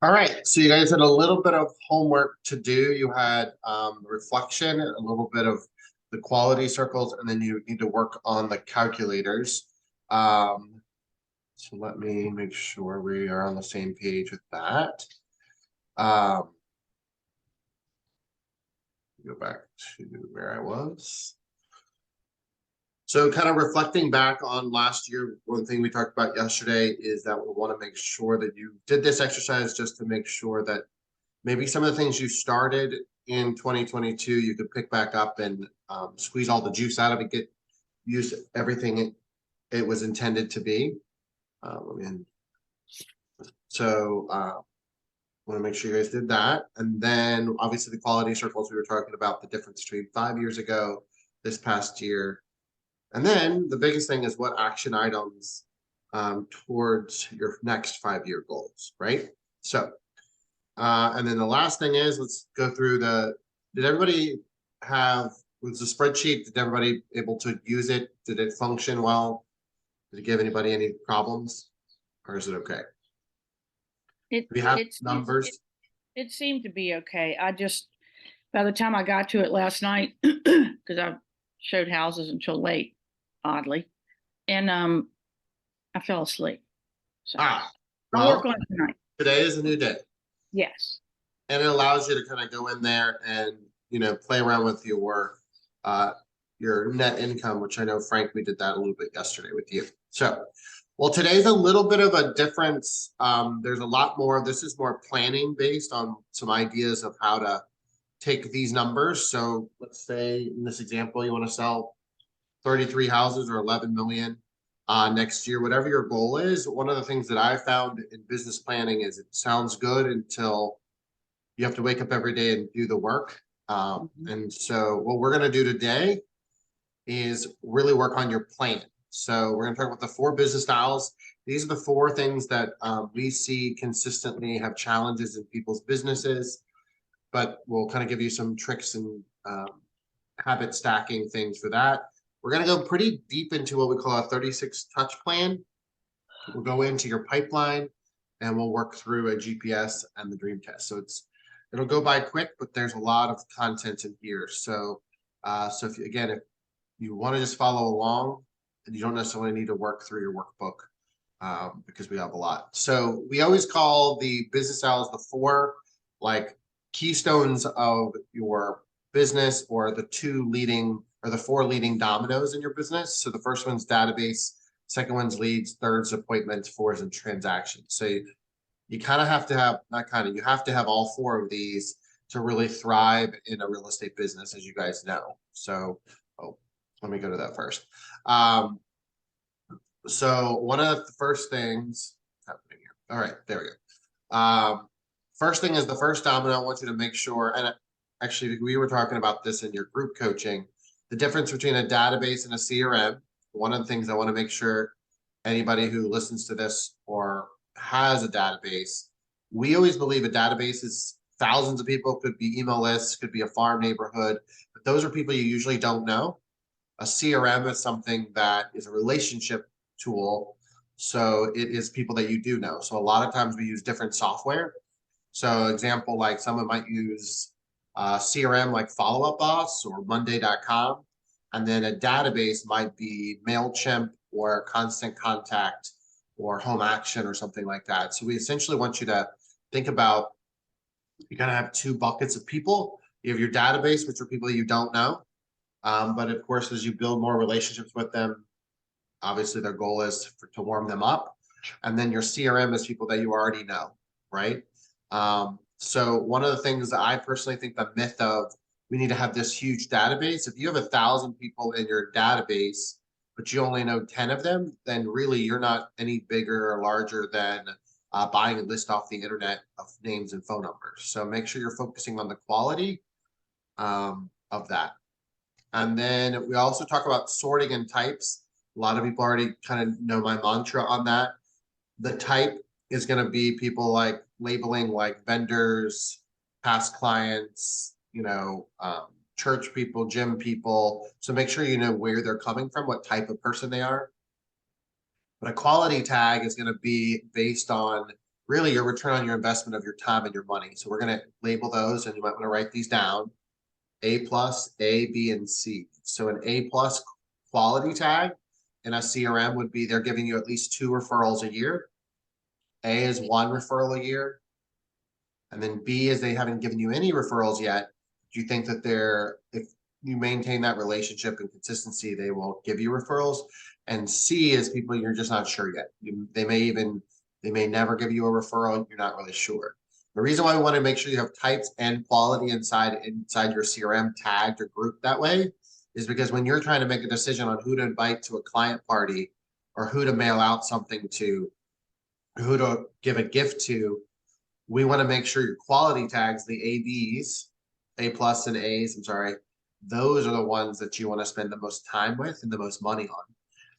All right, so you guys had a little bit of homework to do. You had reflection, a little bit of the quality circles, and then you need to work on the calculators. So let me make sure we are on the same page with that. Go back to where I was. So kind of reflecting back on last year, one thing we talked about yesterday is that we want to make sure that you did this exercise just to make sure that maybe some of the things you started in 2022, you could pick back up and squeeze all the juice out of it, use everything it was intended to be. And so want to make sure you guys did that. And then obviously the quality circles, we were talking about the difference between 5 years ago, this past year. And then the biggest thing is what action items towards your next 5-year goals, right? So, and then the last thing is, let's go through did everybody was the spreadsheet, did everybody able to use it? Did it function well? Did it give anybody any problems? Or is it okay? We have numbers. It seemed to be okay. By the time I got to it last night, because I showed houses until late, oddly, and I fell asleep. So I'll work on it tonight. Today is a new day. Yes. And it allows you to kind of go in there and, play around with your net income, which I know, Frank, we did that a little bit yesterday with you. So, well, today's a little bit of a difference. There's a lot more. This is more planning based on some ideas of how to take these numbers. So let's say in this example, you want to sell 33 houses or 11 million next year, whatever your goal is. One of the things that I found in business planning is it sounds good until you have to wake up every day and do the work. And so what we're going to do today is really work on your plan. So we're going to talk about the 4 business styles. These are the 4 things that we see consistently have challenges in people's businesses, but we'll kind of give you some tricks and habit stacking things for that. We're going to go pretty deep into what we call a 36 touch plan. We'll go into your pipeline and we'll work through a GPS and the dream test. So it'll go by quick, but there's a lot of content in here. So, if you want to just follow along, and you don't necessarily need to work through your workbook because we have a lot. So we always call the business styles the 4 keystones of your business, or the 4 leading dominoes in your business. So the first one's database, second one's leads, third's appointments, 4 is in transactions. So you kind of have to have, you have to have all 4 of these to really thrive in a real estate business, as you guys know. So, let me go to that first. So one of the first things happening here. All right, there we go. First thing is the first domino. I want you to make sure, and actually we were talking about this in your group coaching, the difference between a database and a CRM. One of the things I want to make sure anybody who listens to this or has a database, we always believe a database is thousands of people, could be email lists, could be a farm neighborhood, but those are people you usually don't know. A CRM is something that is a relationship tool. So it is people that you do know. So a lot of times we use different software. So example, like someone might use CRM like Follow Up Boss or Monday.com. And then a database might be MailChimp or Constant Contact or Home Action or something like that. So we essentially want you to think about, you're going to have 2 buckets of people. You have your database, which are people you don't know. But of course, as you build more relationships with them, obviously their goal is to warm them up. And then your CRM is people that you already know, right? So one of the things that I personally think, the myth of we need to have this huge database. If you have 1,000 people in your database, but you only know 10 of them, then really you're not any bigger or larger than buying a list off the internet of names and phone numbers. So make sure you're focusing on the quality of that. And then we also talk about sorting and types. A lot of people already kind of know my mantra on that. The type is going to be people like labeling like vendors, past clients, church people, gym people. So make sure you know where they're coming from, what type of person they are. But a quality tag is going to be based on really your return on your investment of your time and your money. So we're going to label those, and you might want to write these down. A plus, A, B, and C. So an A plus quality tag in a CRM would be they're giving you at least 2 referrals a year. A is 1 referral a year. And then B is they haven't given you any referrals yet. Do you think that if you maintain that relationship and consistency, they will give you referrals? And C is people you're just not sure yet. They may never give you a referral. You're not really sure. The reason why we want to make sure you have types and quality inside your CRM tagged or grouped that way is because when you're trying to make a decision on who to invite to a client party or who to mail out something to, or who to give a gift to, we want to make sure your quality tags, the ABs, A plus and A's, I'm sorry, those are the ones that you want to spend the most time with and the most money on.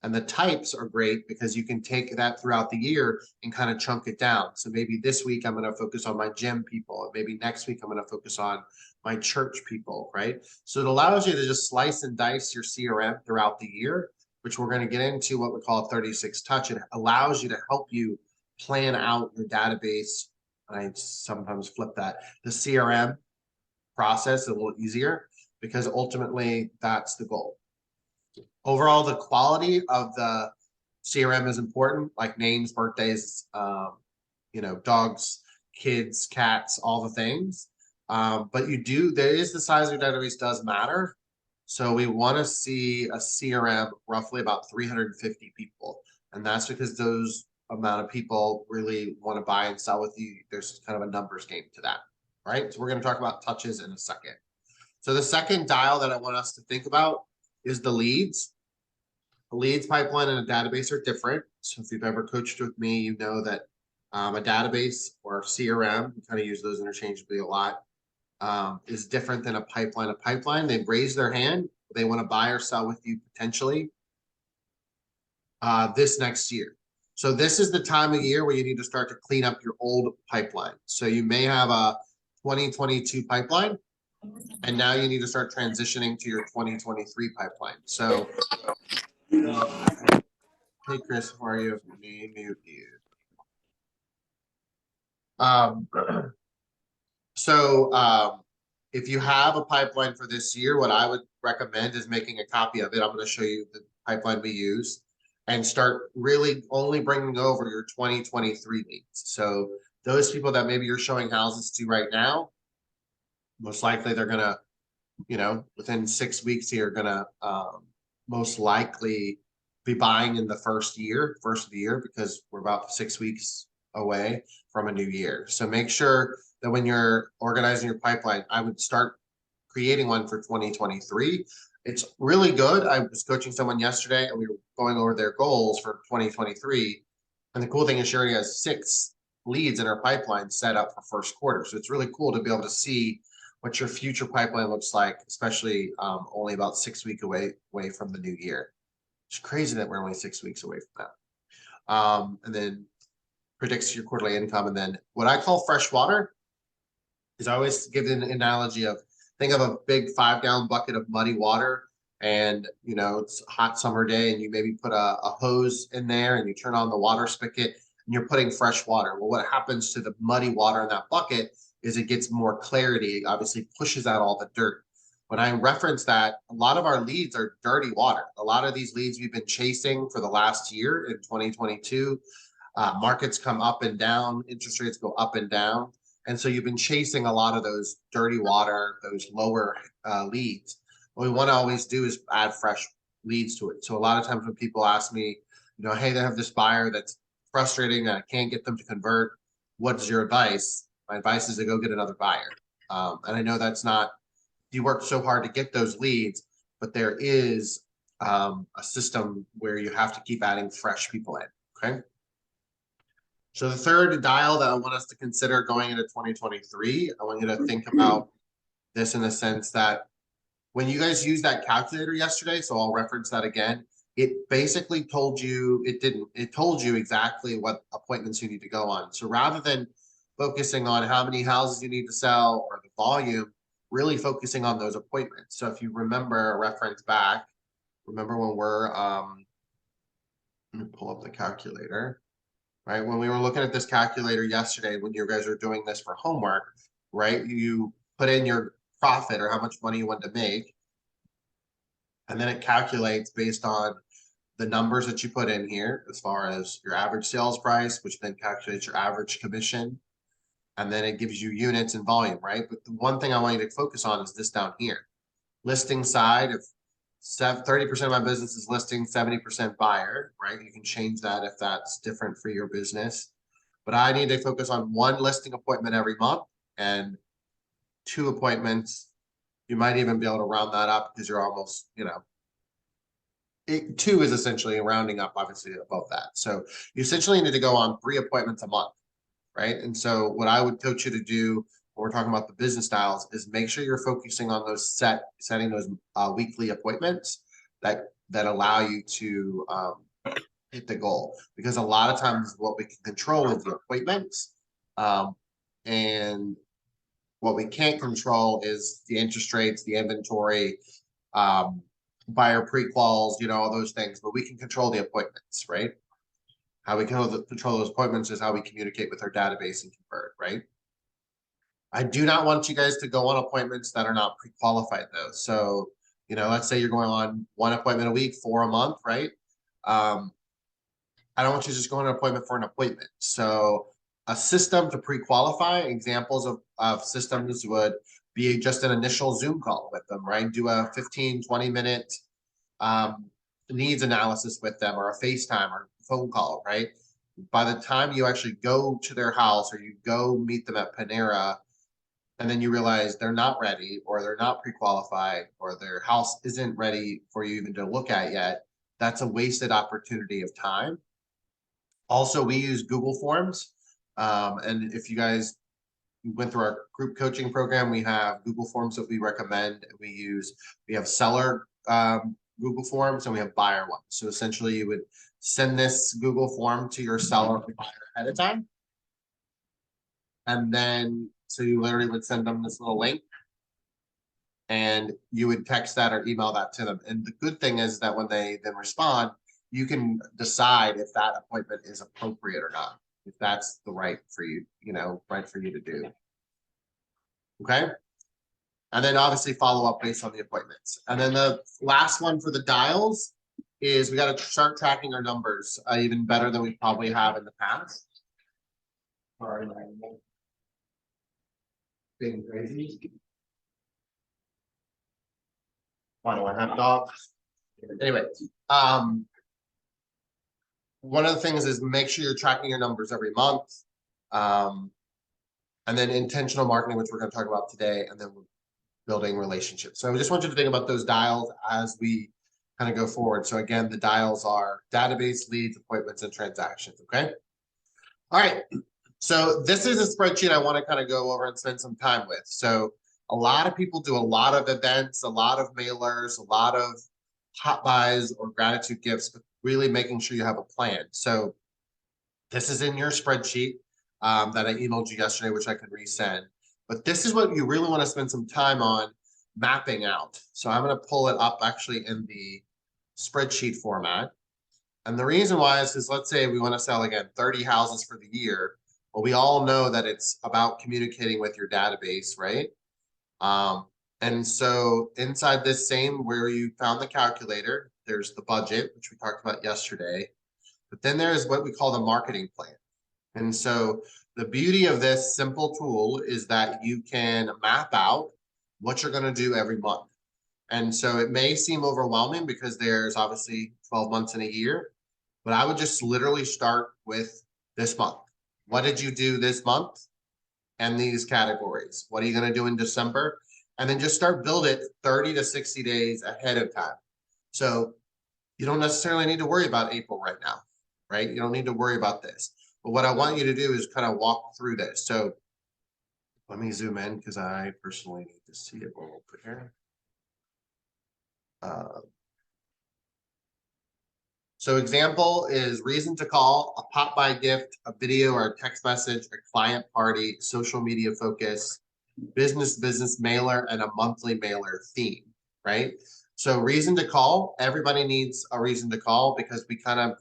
And the types are great because you can take that throughout the year and kind of chunk it down. So maybe this week I'm going to focus on my gym people, and maybe next week I'm going to focus on my church people, right? So it allows you to just slice and dice your CRM throughout the year, which we're going to get into what we call 36 touch. It allows you to help you plan out your database. I sometimes flip that. The CRM process is a little easier because ultimately that's the goal. Overall, the quality of the CRM is important, like names, birthdays, dogs, kids, cats, all the things. But there is the size of your database does matter. So we want to see a CRM roughly about 350 people. And that's because those amount of people really want to buy and sell with you. There's kind of a numbers game to that, right? So we're going to talk about touches in a second. So the second dial that I want us to think about is the leads. The leads pipeline and a database are different. So if you've ever coached with me, you know that a database or CRM, we kind of use those interchangeably a lot, is different than a pipeline. A pipeline, they've raised their hand. They want to buy or sell with you potentially this next year. So this is the time of year where you need to start to clean up your old pipeline. So you may have a 2022 pipeline, and now you need to start transitioning to your 2023 pipeline. So, hey Chris, how are you? Let me mute you. If you have a pipeline for this year, what I would recommend is making a copy of it. I'm going to show you the pipeline we use and start really only bringing over your 2023 leads. So those people that maybe you're showing houses to right now, most likely they're going to, within 6 weeks here, going to most likely be buying in the first of the year, because we're about 6 weeks away from a new year. So make sure that when you're organizing your pipeline, I would start creating one for 2023. It's really good. I was coaching someone yesterday and we were going over their goals for 2023. And the cool thing is she already has 6 leads in her pipeline set up for first quarter. So it's really cool to be able to see what your future pipeline looks like, especially only about 6 weeks away from the new year. It's crazy that we're only 6 weeks away from that. And then predicts your quarterly income. And then what I call fresh water is I always give an analogy of, think of a big 5-gallon bucket of muddy water, and it's a hot summer day and you maybe put a hose in there and you turn on the water spigot and you're putting fresh water. Well, what happens to the muddy water in that bucket is it gets more clarity. It obviously pushes out all the dirt. When I reference that, a lot of our leads are dirty water. A lot of these leads we've been chasing for the last year in 2022. Markets come up and down, interest rates go up and down. And so you've been chasing a lot of those dirty water, those lower leads. What we want to always do is add fresh leads to it. So a lot of times when people ask me, hey, they have this buyer that's frustrating and I can't get them to convert, what's your advice? My advice is to go get another buyer. And I know that's not, you work so hard to get those leads, but there is a system where you have to keep adding fresh people in, okay? So the third dial that I want us to consider going into 2023, I want you to think about this in the sense that when you guys used that calculator yesterday, so I'll reference that again, it basically told you, it told you exactly what appointments you need to go on. So rather than focusing on how many houses you need to sell or the volume, really focusing on those appointments. So if you remember, reference back, remember when we're Let me pull up the calculator. Right, when we were looking at this calculator yesterday, when you guys are doing this for homework, right, you put in your profit or how much money you want to make, and then it calculates based on the numbers that you put in here as far as your average sales price, which then calculates your average commission, and then it gives you units and volume, right? But the one thing I want you to focus on is this down here. Listing side, if 30% of my business is listing, 70% buyer, right? You can change that if that's different for your business. But I need to focus on one listing appointment every month and 2 appointments. You might even be able to round that up because you're almost, 2 is essentially rounding up, obviously, above that. So you essentially need to go on 3 appointments a month, right? And so what I would coach you to do when we're talking about the business styles is make sure you're focusing on those setting those weekly appointments that allow you to hit the goal, because a lot of times what we can control is the appointments, and what we can't control is the interest rates, the inventory, buyer pre-quals, all those things, but we can control the appointments, right? How we control those appointments is how we communicate with our database and convert, right? I do not want you guys to go on appointments that are not pre-qualified though. So, let's say you're going on 1 appointment a week, 4 a month, right? I don't want you to just go on an appointment for an appointment. So a system to pre-qualify, examples of systems would be just an initial Zoom call with them, right? Do a 15, 20-minute needs analysis with them, or a FaceTime or phone call, right? By the time you actually go to their house or you go meet them at Panera, and then you realize they're not ready, or they're not pre-qualified, or their house isn't ready for you even to look at yet, that's a wasted opportunity of time. Also, we use Google Forms. And if you guys went through our group coaching program, we have Google Forms that we recommend. We have seller Google Forms, and we have buyer ones. So essentially you would send this Google form to your seller or buyer ahead of time. And then, so you literally would send them this little link, and you would text that or email that to them. And the good thing is that when they then respond, you can decide if that appointment is appropriate or not, if that's the right for you, right for you to do. Okay. And then obviously follow up based on the appointments. And then the last one for the dials is we got to start tracking our numbers even better than we probably have in the past. Sorry, being crazy. Why do I have dogs? Anyway, one of the things is make sure you're tracking your numbers every month. And then intentional marketing, which we're going to talk about today, and then building relationships. So I just want you to think about those dials as we kind of go forward. So again, the dials are database, leads, appointments, and transactions. Okay. All right. So this is a spreadsheet I want to kind of go over and spend some time with. So a lot of people do a lot of events, a lot of mailers, a lot of hot buys or gratitude gifts, but really making sure you have a plan. So this is in your spreadsheet that I emailed you yesterday, which I could resend. But this is what you really want to spend some time on mapping out. So I'm going to pull it up actually in the spreadsheet format. And the reason why is because let's say we want to sell, again, 30 houses for the year. Well, we all know that it's about communicating with your database, right? And so inside this same, where you found the calculator, there's the budget, which we talked about yesterday. But then there's what we call the marketing plan. And so the beauty of this simple tool is that you can map out what you're going to do every month. And so it may seem overwhelming because there's obviously 12 months in a year, but I would just literally start with this month. What did you do this month? And these categories. What are you going to do in December? And then just start build it 30 to 60 days ahead of time. So you don't necessarily need to worry about April right now, right? You don't need to worry about this. But what I want you to do is kind of walk through this. So let me zoom in because I personally need to see it a little bit here. So example is reason to call, a pop-by gift, a video or a text message, a client party, social media focus, business mailer, and a monthly mailer theme, right? So reason to call, everybody needs a reason to call because we kind of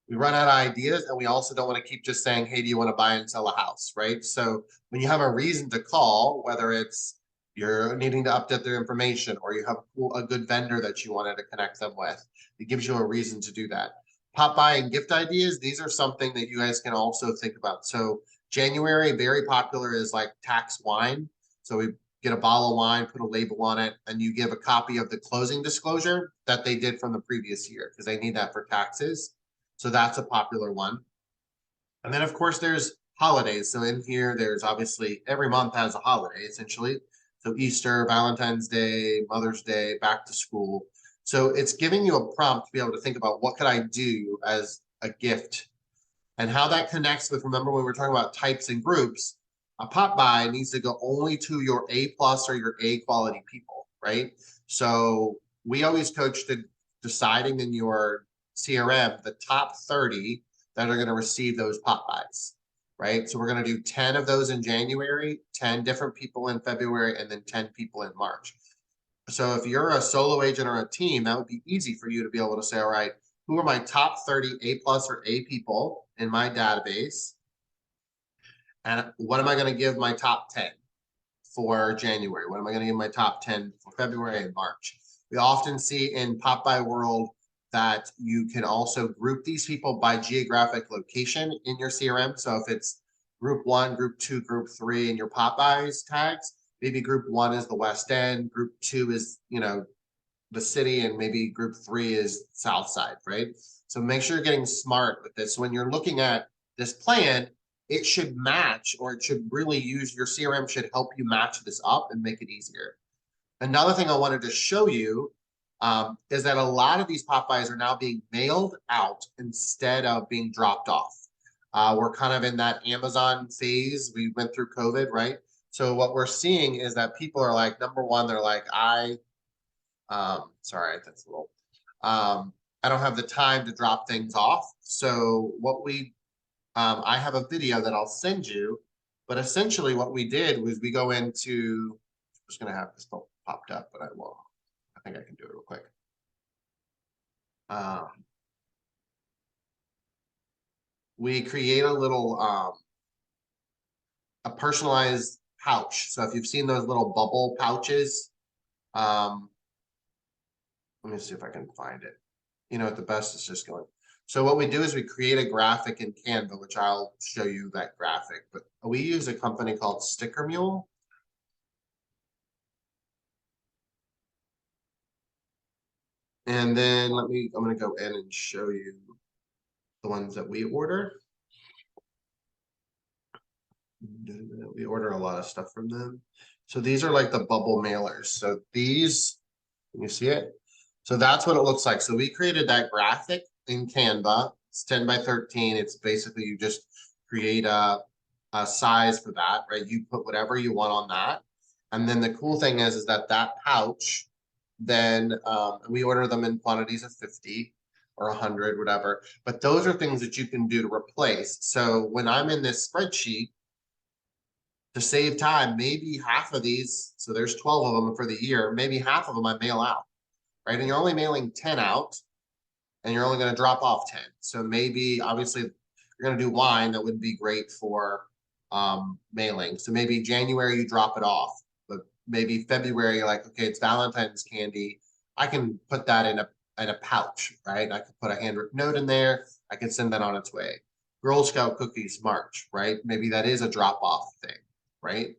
we run out of ideas, and we also don't want to keep just saying, hey, do you want to buy and sell a house, right? So when you have a reason to call, whether it's you're needing to update their information or you have a good vendor that you wanted to connect them with, it gives you a reason to do that. Pop by and gift ideas, these are something that you guys can also think about. So January, very popular is like tax wine. So we get a bottle of wine, put a label on it, and you give a copy of the closing disclosure that they did from the previous year because they need that for taxes. So that's a popular one. And then of course there's holidays. So in here, there's obviously every month has a holiday essentially. So Easter, Valentine's Day, Mother's Day, back to school. So it's giving you a prompt to be able to think about what could I do as a gift and how that connects with, remember when we were talking about types and groups, a pop by needs to go only to your A+ or your A quality people, right? So we always coach to deciding in your CRM the top 30 that are going to receive those pop buys, right? So we're going to do 10 of those in January, 10 different people in February, and then 10 people in March. So if you're a solo agent or a team, that would be easy for you to be able to say, all right, who are my top 30 A+ or A people in my database? And what am I going to give my top 10 for January? What am I going to give my top 10 for February and March? We often see in Pop By World that you can also group these people by geographic location in your CRM. So if it's group 1, group 2, group 3 in your Pop Buys tags, maybe group 1 is the West End, group 2 is, you know, the city, and maybe group 3 is South Side, right? So make sure you're getting smart with this. When you're looking at this plan, it should match, or it should really use, your CRM should help you match this up and make it easier. Another thing I wanted to show you is that a lot of these pop buys are now being mailed out instead of being dropped off. We're kind of in that Amazon phase. We went through COVID, right? So what we're seeing is that people are like, number one, they're like, sorry, that's a little, I don't have the time to drop things off. So what I have a video that I'll send you, but essentially what we did was we go into, I'm just going to have this popped up, but I won't. I think I can do it real quick. We create a little, a personalized pouch. So if you've seen those little bubble pouches, let me see if I can find it. You know what, the best is just going. So what we do is we create a graphic in Canva, which I'll show you that graphic, but we use a company called Sticker Mule. And then I'm going to go in and show you the ones that we order. We order a lot of stuff from them. So these are like the bubble mailers. So these, can you see it? So that's what it looks like. So we created that graphic in Canva. It's 10 by 13. It's basically, you just create a size for that, right? You put whatever you want on that. And then the cool thing is that pouch, then we order them in quantities of 50 or 100, whatever. But those are things that you can do to replace. So when I'm in this spreadsheet, to save time, maybe half of these, so there's 12 of them for the year, maybe half of them I mail out, right? And you're only mailing 10 out, and you're only going to drop off 10. So maybe, obviously, you're going to do wine, that would be great for mailing. So maybe January you drop it off, but maybe February you're like, okay, it's Valentine's candy. I can put that in a pouch, right? I could put a handwritten note in there. I can send that on its way. Girl Scout cookies, March, right? Maybe that is a drop off thing, right?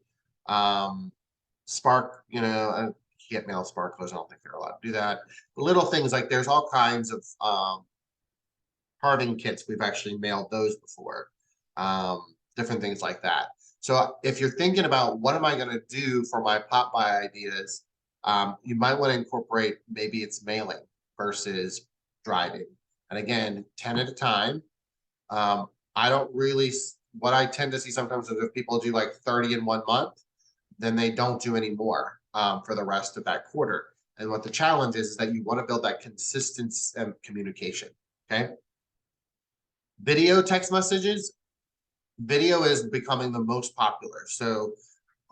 Spark, you know, I can't mail sparklers. I don't think they're allowed to do that. But little things like, there's all kinds of carving kits. We've actually mailed those before. Different things like that. So if you're thinking about what am I going to do for my pop by ideas, you might want to incorporate, maybe it's mailing versus driving. And again, 10 at a time. I don't really, what I tend to see sometimes is if people do like 30 in 1 month, then they don't do any more for the rest of that quarter. And what the challenge is that you want to build that consistency and communication, okay? Video text messages. Video is becoming the most popular. So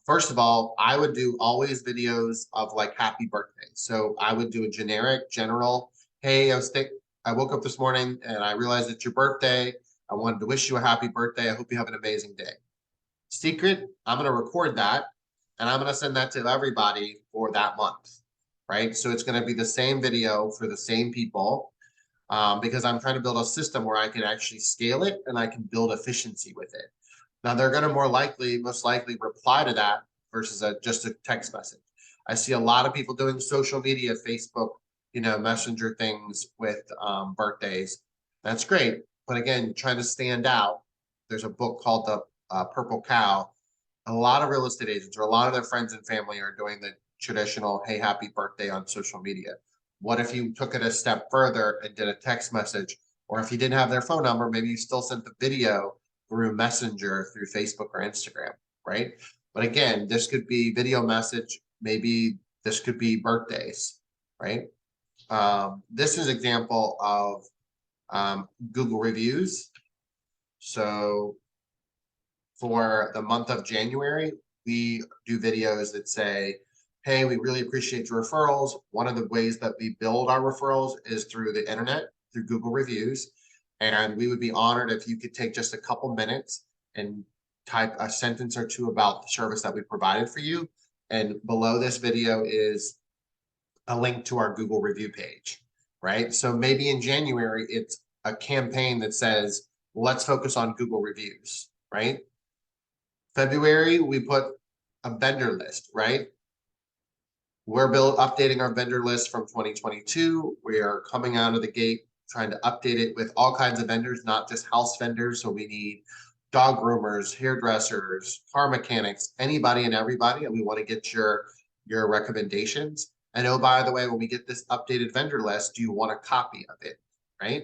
first of all, I would do always videos of like happy birthday. So I would do a general, hey, I I woke up this morning and I realized it's your birthday. I wanted to wish you a happy birthday. I hope you have an amazing day. Secret, I'm going to record that and I'm going to send that to everybody for that month, right? So it's going to be the same video for the same people, because I'm trying to build a system where I can actually scale it and I can build efficiency with it. Now they're going to most likely reply to that versus just a text message. I see a lot of people doing social media, Facebook, messenger things with birthdays. That's great. But again, trying to stand out. There's a book called The Purple Cow. A lot of real estate agents or a lot of their friends and family are doing the traditional, hey, happy birthday on social media. What if you took it a step further and did a text message? Or if you didn't have their phone number, maybe you still sent the video through Messenger, through Facebook or Instagram, right? But again, this could be video message. Maybe this could be birthdays, right? This is an example of Google reviews. So for the month of January, we do videos that say, hey, we really appreciate your referrals. One of the ways that we build our referrals is through the internet, through Google reviews. And we would be honored if you could take just a couple minutes and type a sentence or two about the service that we provided for you. And below this video is a link to our Google review page, right? So maybe in January, it's a campaign that says, let's focus on Google reviews, right? February, we put a vendor list, right? We're updating our vendor list from 2022. We are coming out of the gate trying to update it with all kinds of vendors, not just house vendors. So we need dog groomers, hairdressers, car mechanics, anybody and everybody. And we want to get your recommendations. And oh, by the way, when we get this updated vendor list, do you want a copy of it, right?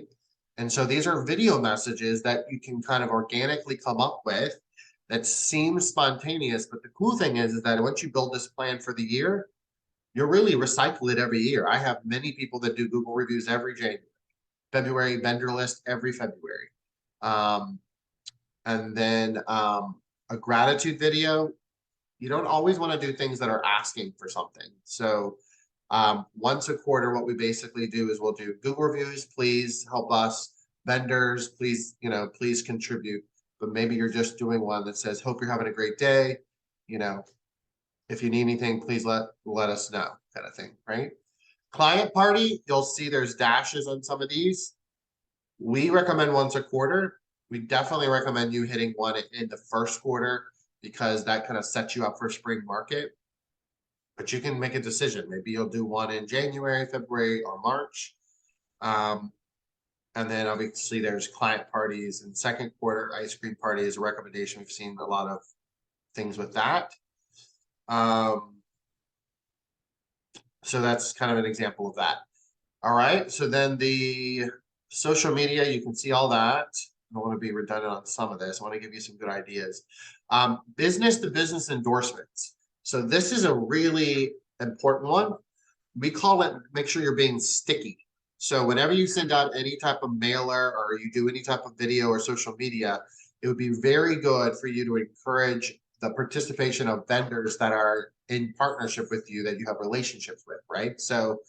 And so these are video messages that you can kind of organically come up with that seems spontaneous. But the cool thing is that once you build this plan for the year, you'll really recycle it every year. I have many people that do Google reviews every January, February vendor list every February. And then a gratitude video. You don't always want to do things that are asking for something. So once a quarter, what we basically do is we'll do Google reviews. Please help us. Vendors, please, please contribute. But maybe you're just doing one that says, hope you're having a great day. If you need anything, please let us know, kind of thing, right? Client party, you'll see there's dashes on some of these. We recommend once a quarter. We definitely recommend you hitting one in the first quarter because that kind of sets you up for spring market. But you can make a decision. Maybe you'll do one in January, February, or March. And then obviously there's client parties in second quarter. Ice cream party is a recommendation. We've seen a lot of things with that. So that's kind of an example of that. All right. So then the social media, you can see all that. I don't want to be redundant on some of this. I want to give you some good ideas. Business to business endorsements. So this is a really important one. We call it, make sure you're being sticky. So whenever you send out any type of mailer or you do any type of video or social media, it would be very good for you to encourage the participation of vendors that are in partnership with you that you have relationships with, right? So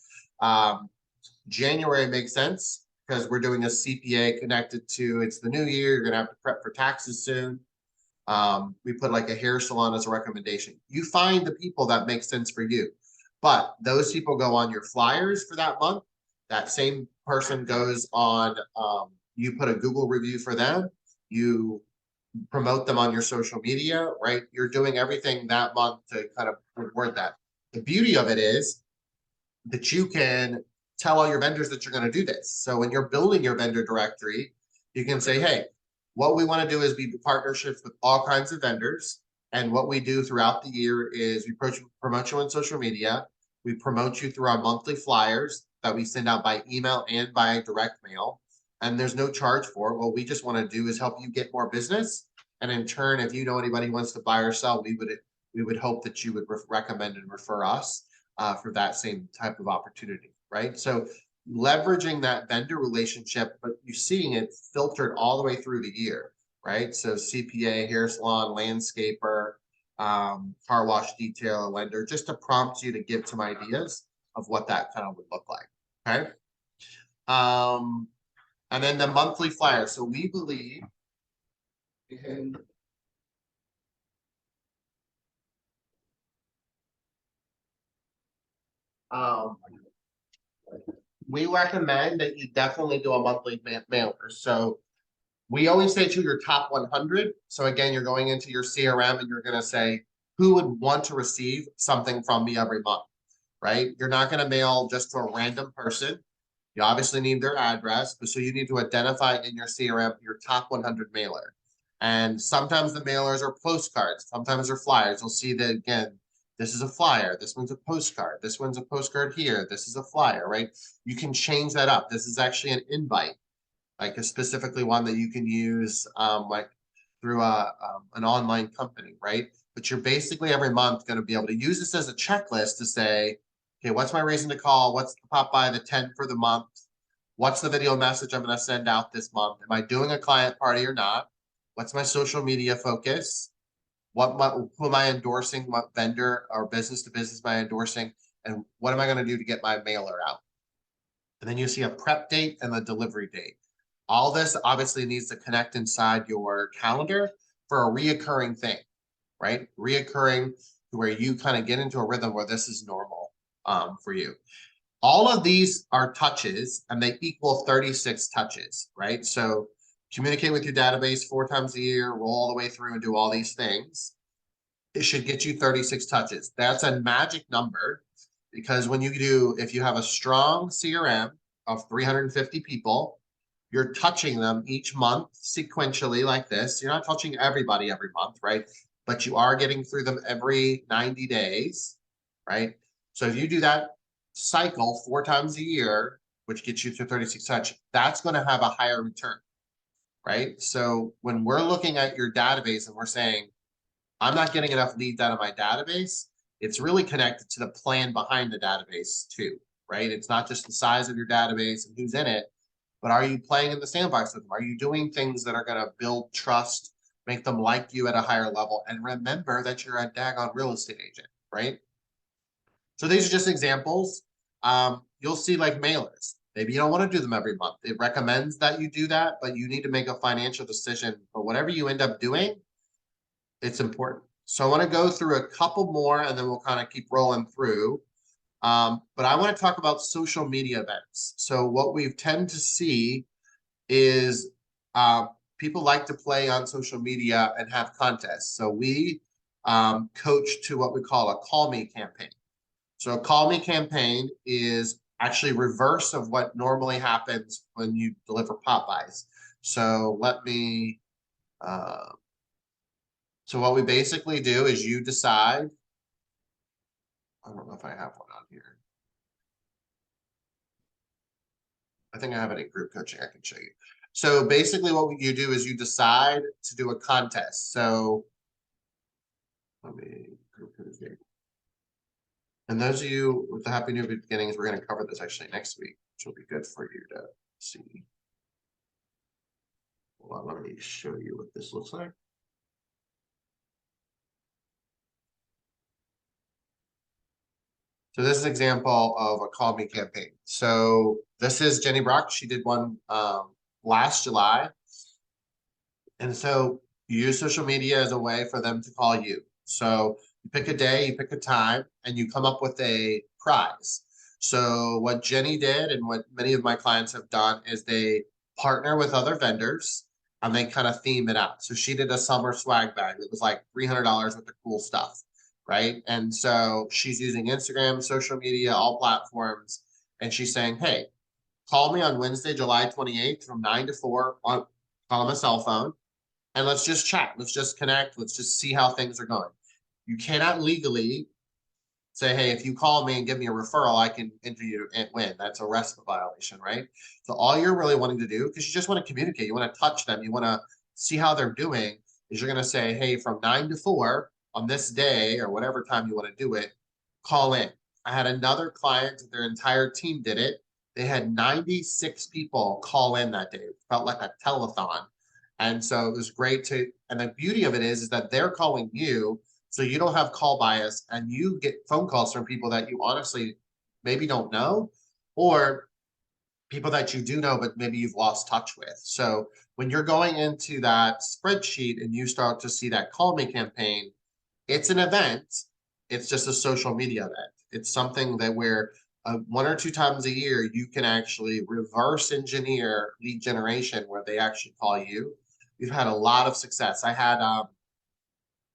January makes sense because we're doing a CPA connected to, it's the new year, you're gonna have to prep for taxes soon. We put like a hair salon as a recommendation. You find the people that make sense for you, but those people go on your flyers for that month. That same person goes on, you put a Google review for them, you promote them on your social media, right? You're doing everything that month to kind of reward that. The beauty of it is that you can tell all your vendors that you're going to do this. So when you're building your vendor directory, you can say, hey, what we want to do is be partnerships with all kinds of vendors. And what we do throughout the year is we promote you on social media. We promote you through our monthly flyers that we send out by email and by direct mail. And there's no charge for it. What we just want to do is help you get more business. And in turn, if you know anybody who wants to buy or sell, we would hope that you would recommend and refer us for that same type of opportunity, right? So leveraging that vendor relationship, but you're seeing it filtered all the way through the year, right? So CPA, hair salon, landscaper, car wash detail, lender, just to prompt you to give some ideas of what that kind of would look like, okay? And then the monthly flyer. So we believe in um, we recommend that you definitely do a monthly mailer. So we always say to your top 100. So again, you're going into your CRM and you're going to say, who would want to receive something from me every month, right? You're not going to mail just to a random person. You obviously need their address, but so you need to identify in your CRM your top 100 mailer. And sometimes the mailers are postcards, sometimes they're flyers. You'll see that again, this is a flyer, this one's a postcard, this one's a postcard here, this is a flyer, right? You can change that up. This is actually an invite, like a specifically one that you can use like through an online company, right? But you're basically every month going to be able to use this as a checklist to say, okay, what's my reason to call? What's the pop by the 10 for the month? What's the video message I'm going to send out this month? Am I doing a client party or not? What's my social media focus? Who am I endorsing? What vendor or business to business am I endorsing? And what am I going to do to get my mailer out? And then you see a prep date and the delivery date. All this obviously needs to connect inside your calendar for a reoccurring thing, right? Reoccurring to where you kind of get into a rhythm where this is normal for you. All of these are touches and they equal 36 touches, right? So communicate with your database 4 times a year, roll all the way through and do all these things. It should get you 36 touches. That's a magic number because when you do, if you have a strong CRM of 350 people, you're touching them each month sequentially like this. You're not touching everybody every month, right? But you are getting through them every 90 days, right? So if you do that cycle 4 times a year, which gets you to 36 touch, that's going to have a higher return, right? So when we're looking at your database and we're saying, I'm not getting enough leads out of my database, it's really connected to the plan behind the database too, right? It's not just the size of your database and who's in it, but are you playing in the sandbox with them? Are you doing things that are going to build trust, make them like you at a higher level? And remember that you're a daggone real estate agent, right? So these are just examples. You'll see like mailers. Maybe you don't want to do them every month. It recommends that you do that, but you need to make a financial decision. But whatever you end up doing, it's important. So I want to go through a couple more and then we'll kind of keep rolling through. But I want to talk about social media events. So what we tend to see is people like to play on social media and have contests. So we coach to what we call a call me campaign. So a call me campaign is actually reverse of what normally happens when you deliver pop buys. So so what we basically do is you decide, I don't know if I have one on here. I think I have it in group coaching. I can show you. So basically what you do is you decide to do a contest. So let me group coaching. And those of you with the Happy New Beginnings, we're going to cover this actually next week, which will be good for you to see. Hold on, let me show you what this looks like. So this is an example of a call me campaign. So this is Jenny Brock. She did one last July. And so you use social media as a way for them to call you. So you pick a day, you pick a time, and you come up with a prize. So what Jenny did and what many of my clients have done is they partner with other vendors and they kind of theme it out. So she did a summer swag bag that was like $300 with the cool stuff, right? And so she's using Instagram, social media, all platforms, and she's saying, hey, call me on Wednesday, July 28th from 9 to 4 on call them a cell phone and let's just chat. Let's just connect. Let's just see how things are going. You cannot legally say, hey, if you call me and give me a referral, I can enter you and win. That's a RESPA violation, right? So all you're really wanting to do, because you just want to communicate, you want to touch them, you want to see how they're doing, is you're going to say, hey, from 9 to 4 on this day or whatever time you want to do it, call in. I had another client, their entire team did it. They had 96 people call in that day. It felt like a telethon. And so it was great and the beauty of it is that they're calling you, so you don't have call bias and you get phone calls from people that you honestly maybe don't know, or people that you do know, but maybe you've lost touch with. So when you're going into that spreadsheet and you start to see that Call Me campaign, it's an event. It's just a social media event. It's something that where 1 or 2 times a year, you can actually reverse engineer lead generation where they actually call you. We've had a lot of success. I had,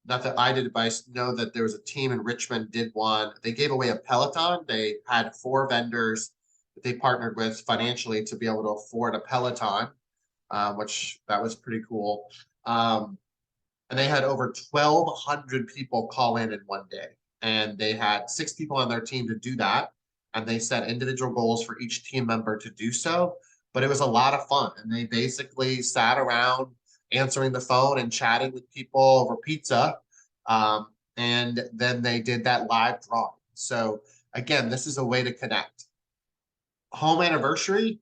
not that I did, but I know that there was a team in Richmond did one. They gave away a Peloton. They had 4 vendors that they partnered with financially to be able to afford a Peloton, which that was pretty cool. And they had over 1,200 people call in one day. And they had 6 people on their team to do that. And they set individual goals for each team member to do so. But it was a lot of fun. And they basically sat around answering the phone and chatting with people over pizza. And then they did that live drawing. So again, this is a way to connect. Home anniversary,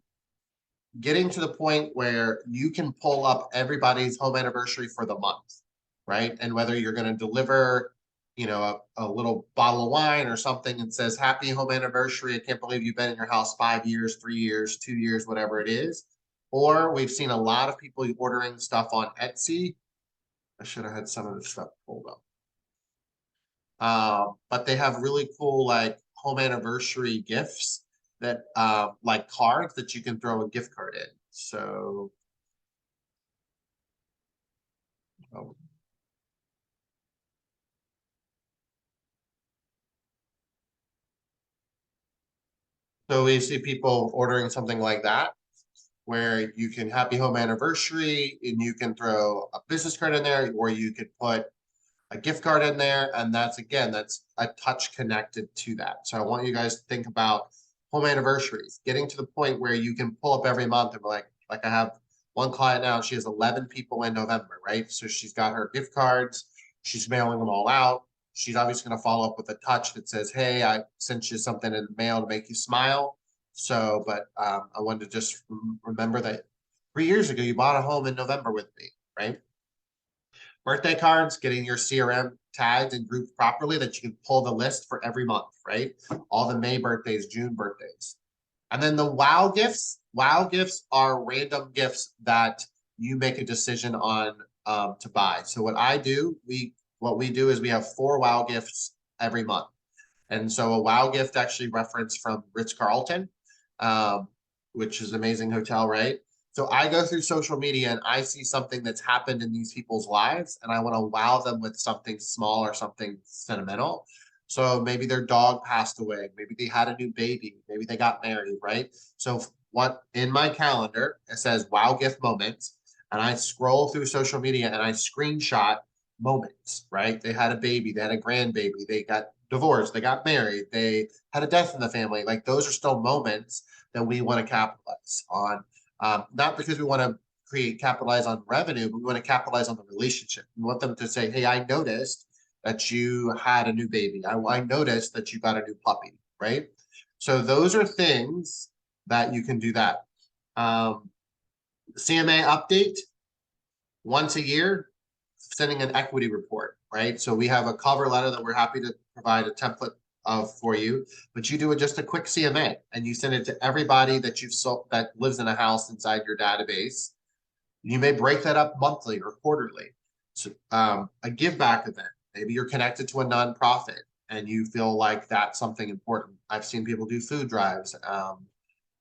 getting to the point where you can pull up everybody's home anniversary for the month, right? And whether you're going to deliver, a little bottle of wine or something and says, happy home anniversary. I can't believe you've been in your house 5 years, 3 years, 2 years, whatever it is. Or we've seen a lot of people ordering stuff on Etsy. I should have had some of this stuff pulled up. But they have really cool like home anniversary gifts that like cards that you can throw a gift card in. So so we see people ordering something like that, where you can happy home anniversary and you can throw a business card in there, or you could put a gift card in there. And that's a touch connected to that. So I want you guys to think about home anniversaries, getting to the point where you can pull up every month and be like I have one client now, she has 11 people in November, right? So she's got her gift cards, she's mailing them all out. She's obviously going to follow up with a touch that says, hey, I sent you something in the mail to make you smile. So, but I wanted to just remember that 3 years ago, you bought a home in November with me, right? Birthday cards, getting your CRM tagged and grouped properly that you can pull the list for every month, right? All the May birthdays, June birthdays. And then the wow gifts. Wow gifts are random gifts that you make a decision on to buy. So what we do is we have 4 wow gifts every month. And so a wow gift actually referenced from Ritz-Carlton, which is an amazing hotel, right? So I go through social media and I see something that's happened in these people's lives and I want to wow them with something small or something sentimental. So maybe their dog passed away, maybe they had a new baby, maybe they got married, right? So what in my calendar, it says wow gift moments, and I scroll through social media and I screenshot moments, right? They had a baby, they had a grandbaby, they got divorced, they got married, they had a death in the family. Like those are still moments that we want to capitalize on. Not because we want to capitalize on revenue, but we want to capitalize on the relationship. We want them to say, hey, I noticed that you had a new baby. I noticed that you got a new puppy, right? So those are things that you can do that. CMA update once a year, sending an equity report, right? So we have a cover letter that we're happy to provide a template of for you, but you do just a quick CMA and you send it to everybody that you've sold that lives in a house inside your database. You may break that up monthly or quarterly. So a give back event. Maybe you're connected to a nonprofit and you feel like that's something important. I've seen people do food drives,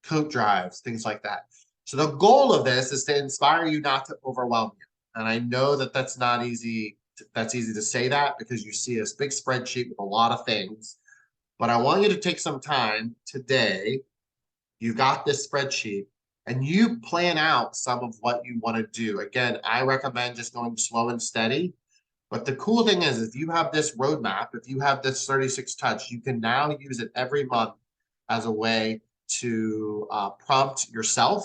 coat drives, things like that. So the goal of this is to inspire you not to overwhelm you. And I know that that's not easy. That's easy to say that because you see this big spreadsheet with a lot of things. But I want you to take some time today. You've got this spreadsheet and you plan out some of what you want to do. Again, I recommend just going slow and steady. But the cool thing is, if you have this roadmap, if you have this 36 touch, you can now use it every month as a way to prompt yourself,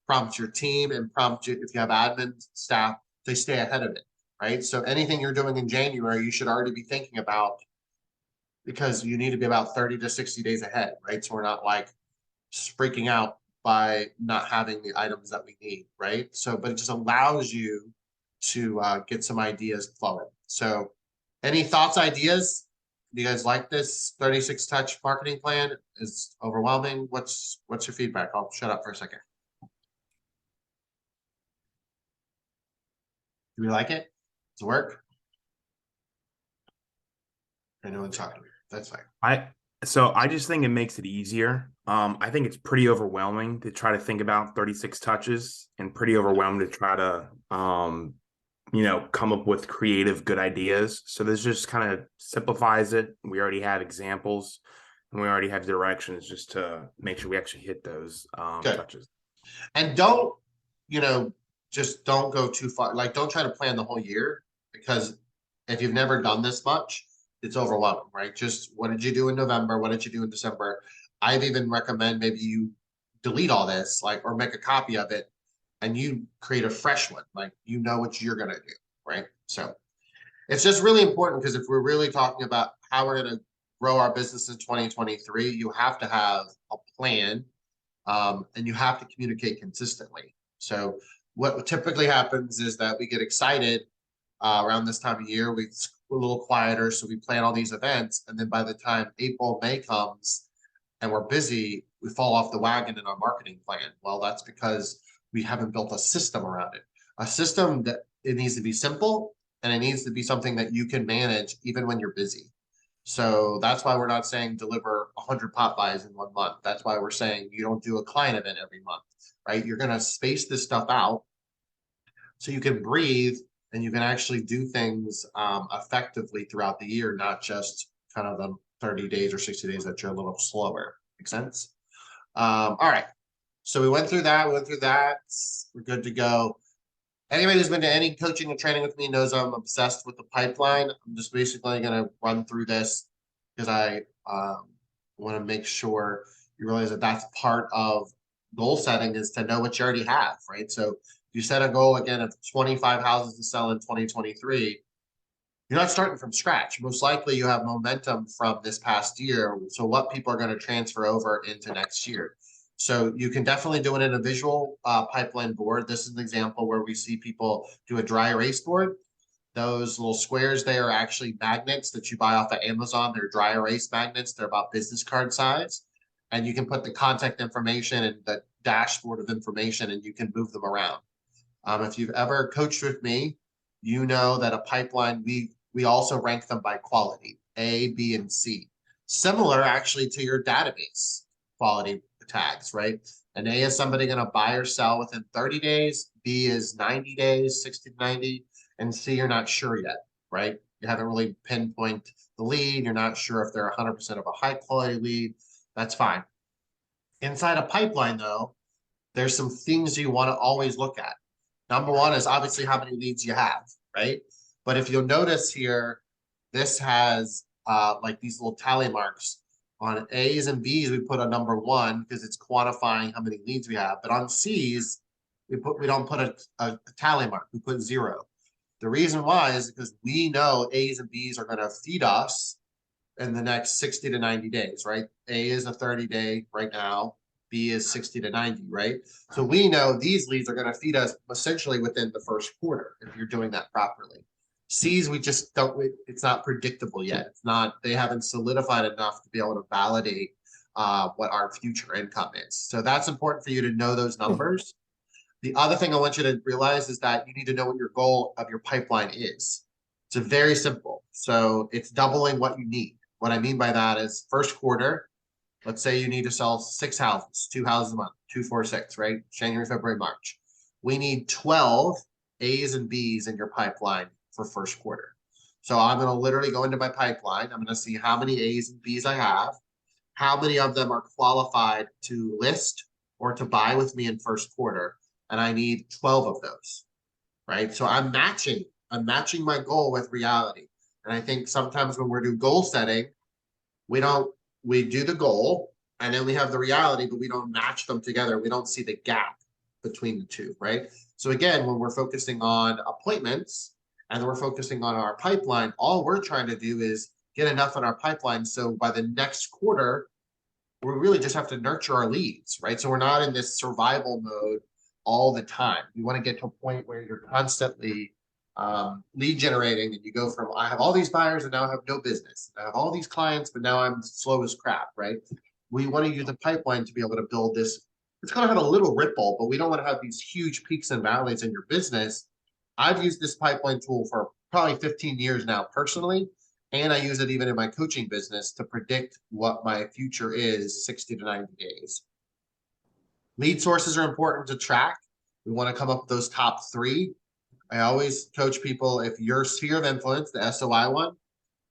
prompt your team, and prompt you if you have admin staff to stay ahead of it, right? So anything you're doing in January, you should already be thinking about because you need to be about 30 to 60 days ahead, right? So we're not like freaking out by not having the items that we need, right? So, but it just allows you to get some ideas flowing. So any thoughts, ideas Do you guys like this 36 touch marketing plan? Is overwhelming? What's your feedback? I'll shut up for a second. Do we like it? Does it work? Anyone talking to me? That's fine. So I just think it makes it easier. I think it's pretty overwhelming to try to think about 36 touches and pretty overwhelming to try to come up with creative good ideas. So this just kind of simplifies it. We already have examples and we already have directions just to make sure we actually hit those touches. And don't, just don't go too far. Like, don't try to plan the whole year, because if you've never done this much, it's overwhelming, right? Just what did you do in November? What did you do in December? I'd even recommend maybe you delete all this, or make a copy of it and you create a fresh one. Like, what you're going to do, right? So it's just really important, because if we're really talking about how we're going to grow our business in 2023, you have to have a plan, and you have to communicate consistently. So what typically happens is that we get excited around this time of year. We're a little quieter, so we plan all these events, and then by the time April, May comes and we're busy, we fall off the wagon in our marketing plan. Well, that's because we haven't built a system around it. A system that it needs to be simple, and it needs to be something that you can manage even when you're busy. So that's why we're not saying deliver 100 pop buys in 1 month. That's why we're saying you don't do a client event every month, right? You're going to space this stuff out so you can breathe and you can actually do things effectively throughout the year, not just kind of the 30 days or 60 days that you're a little slower. Make sense? All right. So we went through that. We're good to go. Anybody who's been to any coaching or training with me knows I'm obsessed with the pipeline. I'm just basically going to run through this because I want to make sure you realize that that's part of goal setting, is to know what you already have, right? So if you set a goal again of 25 houses to sell in 2023, you're not starting from scratch. Most likely you have momentum from this past year. So what people are going to transfer over into next year. So you can definitely do it in a visual pipeline board. This is an example where we see people do a dry erase board. Those little squares there are actually magnets that you buy off of Amazon. They're dry erase magnets. They're about business card size. And you can put the contact information and the dashboard of information, and you can move them around. If you've ever coached with me, you know that a pipeline, we also rank them by quality, A, B, and C. Similar actually to your database quality tags, right? An A is somebody going to buy or sell within 30 days. B is 90 days, 60 to 90. And C, you're not sure yet, right? You haven't really pinpointed the lead. You're not sure if they're 100% of a high quality lead. That's fine. Inside a pipeline, though, there's some things you want to always look at. Number one is obviously how many leads you have, right? But if you'll notice here, this has like these little tally marks. On A's and B's, we put a number 1 because it's quantifying how many leads we have. But on C's, we don't put a tally mark. We put 0. The reason why is because we know A's and B's are going to feed us in the next 60 to 90 days, right? A is a 30-day right now. B is 60 to 90, right? So we know these leads are going to feed us essentially within the first quarter if you're doing that properly. C's, we just don't, it's not predictable yet. It's not, they haven't solidified enough to be able to validate what our future income is. So that's important for you to know those numbers. The other thing I want you to realize is that you need to know what your goal of your pipeline is. It's very simple. So it's doubling what you need. What I mean by that is first quarter, let's say you need to sell 6 houses, 2 houses a month, 2, 4, 6, right? January, February, March. We need 12 A's and B's in your pipeline for first quarter. So I'm going to literally go into my pipeline. I'm going to see how many A's and B's I have, how many of them are qualified to list or to buy with me in first quarter. And I need 12 of those, right? So I'm matching my goal with reality. And I think sometimes when we're doing goal setting, we do the goal and then we have the reality, but we don't match them together. We don't see the gap between the two, right? So again, when we're focusing on appointments and we're focusing on our pipeline, all we're trying to do is get enough in our pipeline. So by the next quarter, we really just have to nurture our leads, right? So we're not in this survival mode all the time. You want to get to a point where you're constantly lead generating, and you go from, I have all these buyers and now I have no business. I have all these clients, but now I'm slow as crap, right? We want to use the pipeline to be able to build this. It's going to have a little ripple, but we don't want to have these huge peaks and valleys in your business. I've used this pipeline tool for probably 15 years now personally, and I use it even in my coaching business to predict what my future is 60 to 90 days. Lead sources are important to track. We want to come up with those top 3. I always coach people, if your sphere of influence, the SOI one,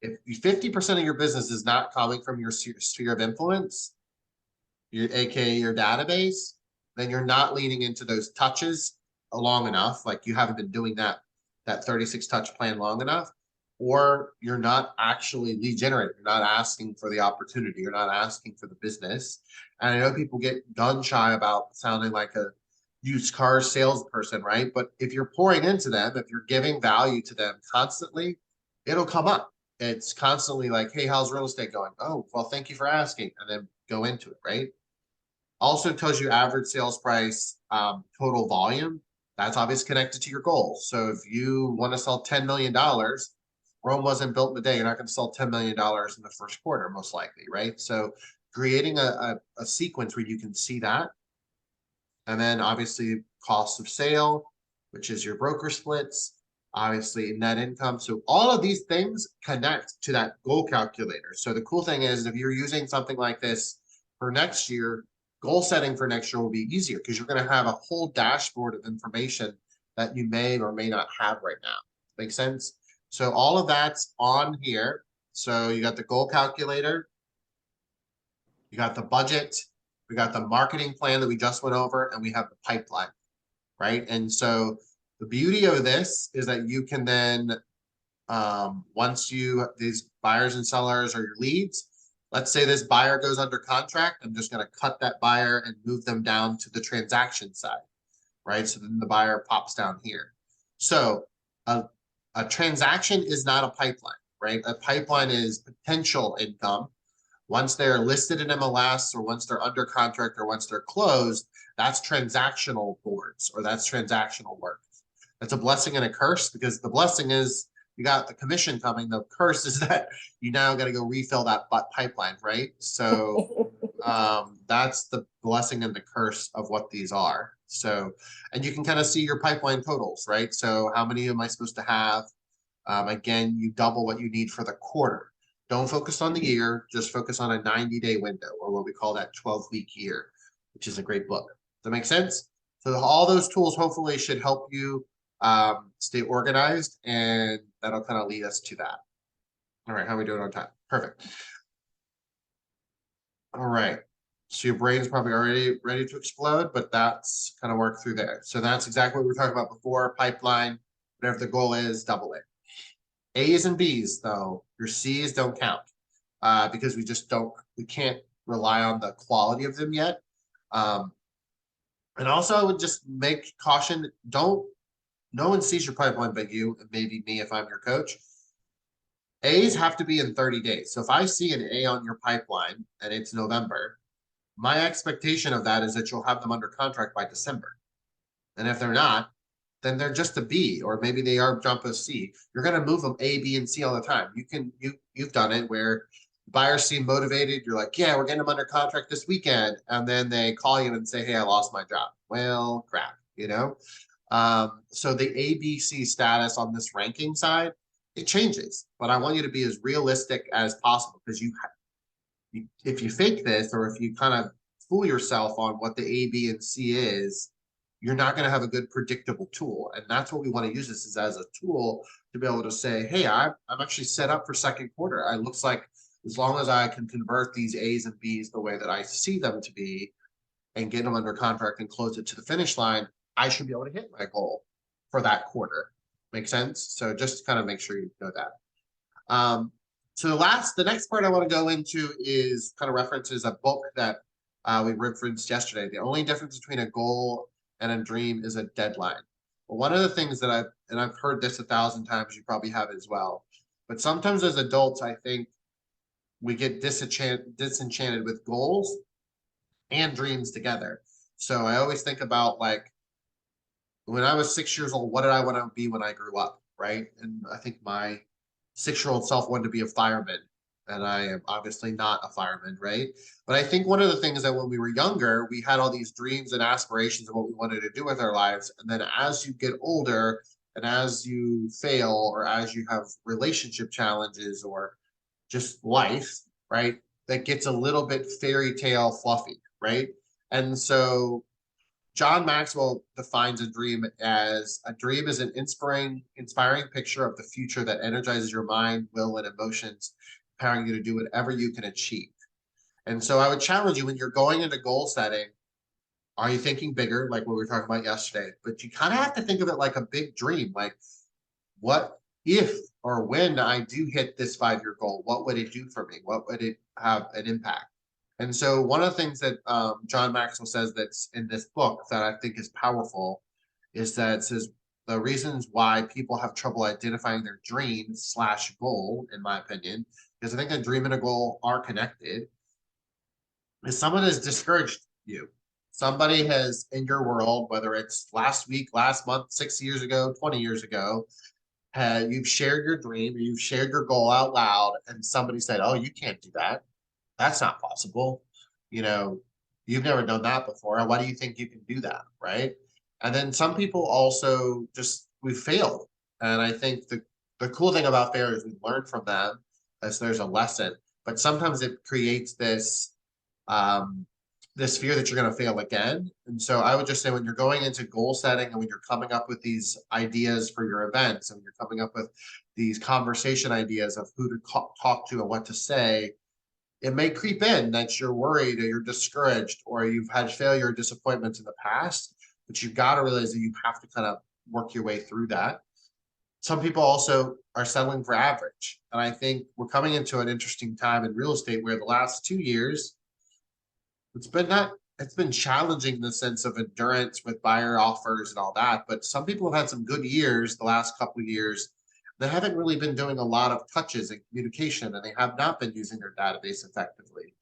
if 50% of your business is not coming from your sphere of influence, AKA your database, then you're not leaning into those touches long enough. Like you haven't been doing that 36 touch plan long enough, or you're not actually lead generating. You're not asking for the opportunity. You're not asking for the business. And I know people get gun shy about sounding like a used car salesperson, right? But if you're pouring into them, if you're giving value to them constantly, it'll come up. It's constantly like, hey, how's real estate going? Oh, well, thank you for asking. And then go into it, right? Also tells you average sales price, total volume. That's obviously connected to your goals. So if you want to sell $10 million, Rome wasn't built in a day. You're not going to sell $10 million in the first quarter, most likely, right? So creating a sequence where you can see that. And then obviously cost of sale, which is your broker splits, obviously net income. So all of these things connect to that goal calculator. So the cool thing is if you're using something like this for next year, goal setting for next year will be easier because you're going to have a whole dashboard of information that you may or may not have right now. Make sense? So all of that's on here. So you got the goal calculator, you got the budget, we got the marketing plan that we just went over, and we have the pipeline, right? And so the beauty of this is that you can then, once these buyers and sellers are your leads, let's say this buyer goes under contract, I'm just going to cut that buyer and move them down to the transaction side, right? So then the buyer pops down here. So a transaction is not a pipeline, right? A pipeline is potential income. Once they're listed in MLS or once they're under contract or once they're closed, that's transactional boards or that's transactional work. That's a blessing and a curse because the blessing is you got the commission coming. The curse is that you now got to go refill that pipeline, right? So that's the blessing and the curse of what these are. So, and you can kind of see your pipeline totals, right? So how many am I supposed to have? Again, you double what you need for the quarter. Don't focus on the year, just focus on a 90-day window or what we call that 12-week year, which is a great book. Does that make sense? So all those tools hopefully should help you stay organized, and that'll kind of lead us to that. All right, how are we doing on time? Perfect. All right, so your brain's probably already ready to explode, but that's kind of work through there. So that's exactly what we were talking about before, pipeline, whatever the goal is, double it. A's and B's, though, your C's don't count because we can't rely on the quality of them yet. And also I would just make caution, no one sees your pipeline but you, and maybe me if I'm your coach. A's have to be in 30 days. So if I see an A on your pipeline and it's November, my expectation of that is that you'll have them under contract by December. And if they're not, then they're just a B, or maybe they are jump a C. You're going to move them A, B, and C all the time. You've done it where buyers seem motivated. You're like, yeah, we're getting them under contract this weekend. And then they call you and say, hey, I lost my job. Well, crap, you know? So the A, B, C status on this ranking side, it changes, but I want you to be as realistic as possible because if you fake this, or if you kind of fool yourself on what the A, B, and C is, you're not going to have a good predictable tool. And that's what we want to use this as a tool to be able to say, hey, I'm actually set up for second quarter. It looks like as long as I can convert these A's and B's the way that I see them to be and get them under contract and close it to the finish line, I should be able to hit my goal for that quarter. Make sense? So just kind of make sure you know that. So the next part I want to go into is kind of references a book that we referenced yesterday. The only difference between a goal and a dream is a deadline. But one of the things that I've heard this 1,000 times, you probably have as well, but sometimes as adults, I think we get disenchanted with goals and dreams together. So I always think about, like, when I was 6 years old, what did I want to be when I grew up? right? And I think my 6-year-old self wanted to be a fireman, and I am obviously not a fireman, right? But I think one of the things that when we were younger, we had all these dreams and aspirations of what we wanted to do with our lives. And then as you get older and as you fail or as you have relationship challenges or just life, right? That gets a little bit fairy tale fluffy, right? And so John Maxwell defines a dream is an inspiring picture of the future that energizes your mind, will, and emotions, empowering you to do whatever you can achieve. And so I would challenge you when you're going into goal setting, are you thinking bigger, like what we were talking about yesterday? But you kind of have to think of it like a big dream. Like, what if or when I do hit this 5-year goal, what would it do for me? What would it have an impact? And so one of the things that John Maxwell says that's in this book that I think is powerful is that it says the reasons why people have trouble identifying their dream / goal, in my opinion, because I think a dream and a goal are connected, is someone has discouraged you. Somebody has in your world, whether it's last week, last month, 6 years ago, 20 years ago, you've shared your dream, or you've shared your goal out loud, and somebody said, "Oh, you can't do that. That's not possible. You know, you've never done that before. Why do you think you can do that?" Right? And then some people also just we failed. And I think the cool thing about failure is we learn from them as there's a lesson, but sometimes it creates um this fear that you're going to fail again. And so I would just say when you're going into goal setting and when you're coming up with these ideas for your events and you're coming up with these conversation ideas of who to talk to and what to say, it may creep in that you're worried or you're discouraged or you've had failure or disappointments in the past, but you've got to realize that you have to kind of work your way through that. Some people also are settling for average. And I think we're coming into an interesting time in real estate where the last 2 years, it's been challenging in the sense of endurance with buyer offers and all that. But some people have had some good years the last couple of years. They haven't really been doing a lot of touches and communication, and they have not been using their database effectively.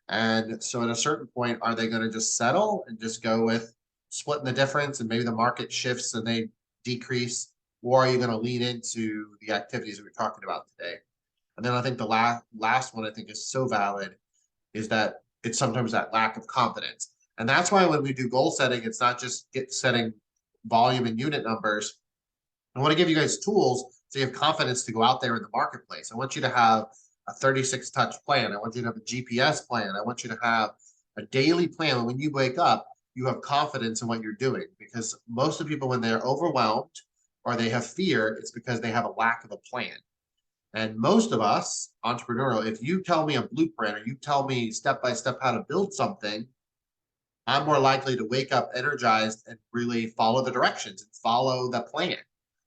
And so at a certain point, are they going to just settle and just go with splitting the difference and maybe the market shifts and they decrease? Or are you going to lean into the activities that we're talking about today? And then I think the last one I think is so valid is that it's sometimes that lack of confidence. And that's why when we do goal setting, it's not just setting volume and unit numbers. I want to give you guys tools so you have confidence to go out there in the marketplace. I want you to have a 36 touch plan. I want you to have a GPS plan. I want you to have a daily plan. And when you wake up, you have confidence in what you're doing, because most of the people, when they're overwhelmed or they have fear, it's because they have a lack of a plan. And most of us, entrepreneurial, if you tell me a blueprint or you tell me step by step how to build something, I'm more likely to wake up energized and really follow the directions and follow the plan,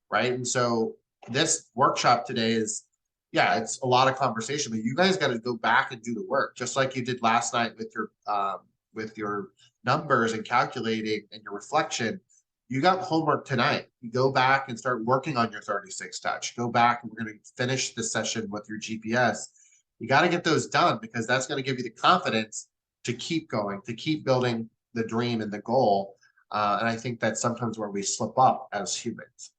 right? And so this workshop today is, yeah, it's a lot of conversation, but you guys got to go back and do the work, just like you did last night with your numbers and calculating and your reflection. You got homework tonight. You go back and start working on your 36 touch. Go back and we're going to finish this session with your GPS. You got to get those done, because that's going to give you the confidence to keep going, to keep building the dream and the goal. And I think that's sometimes where we slip up as humans.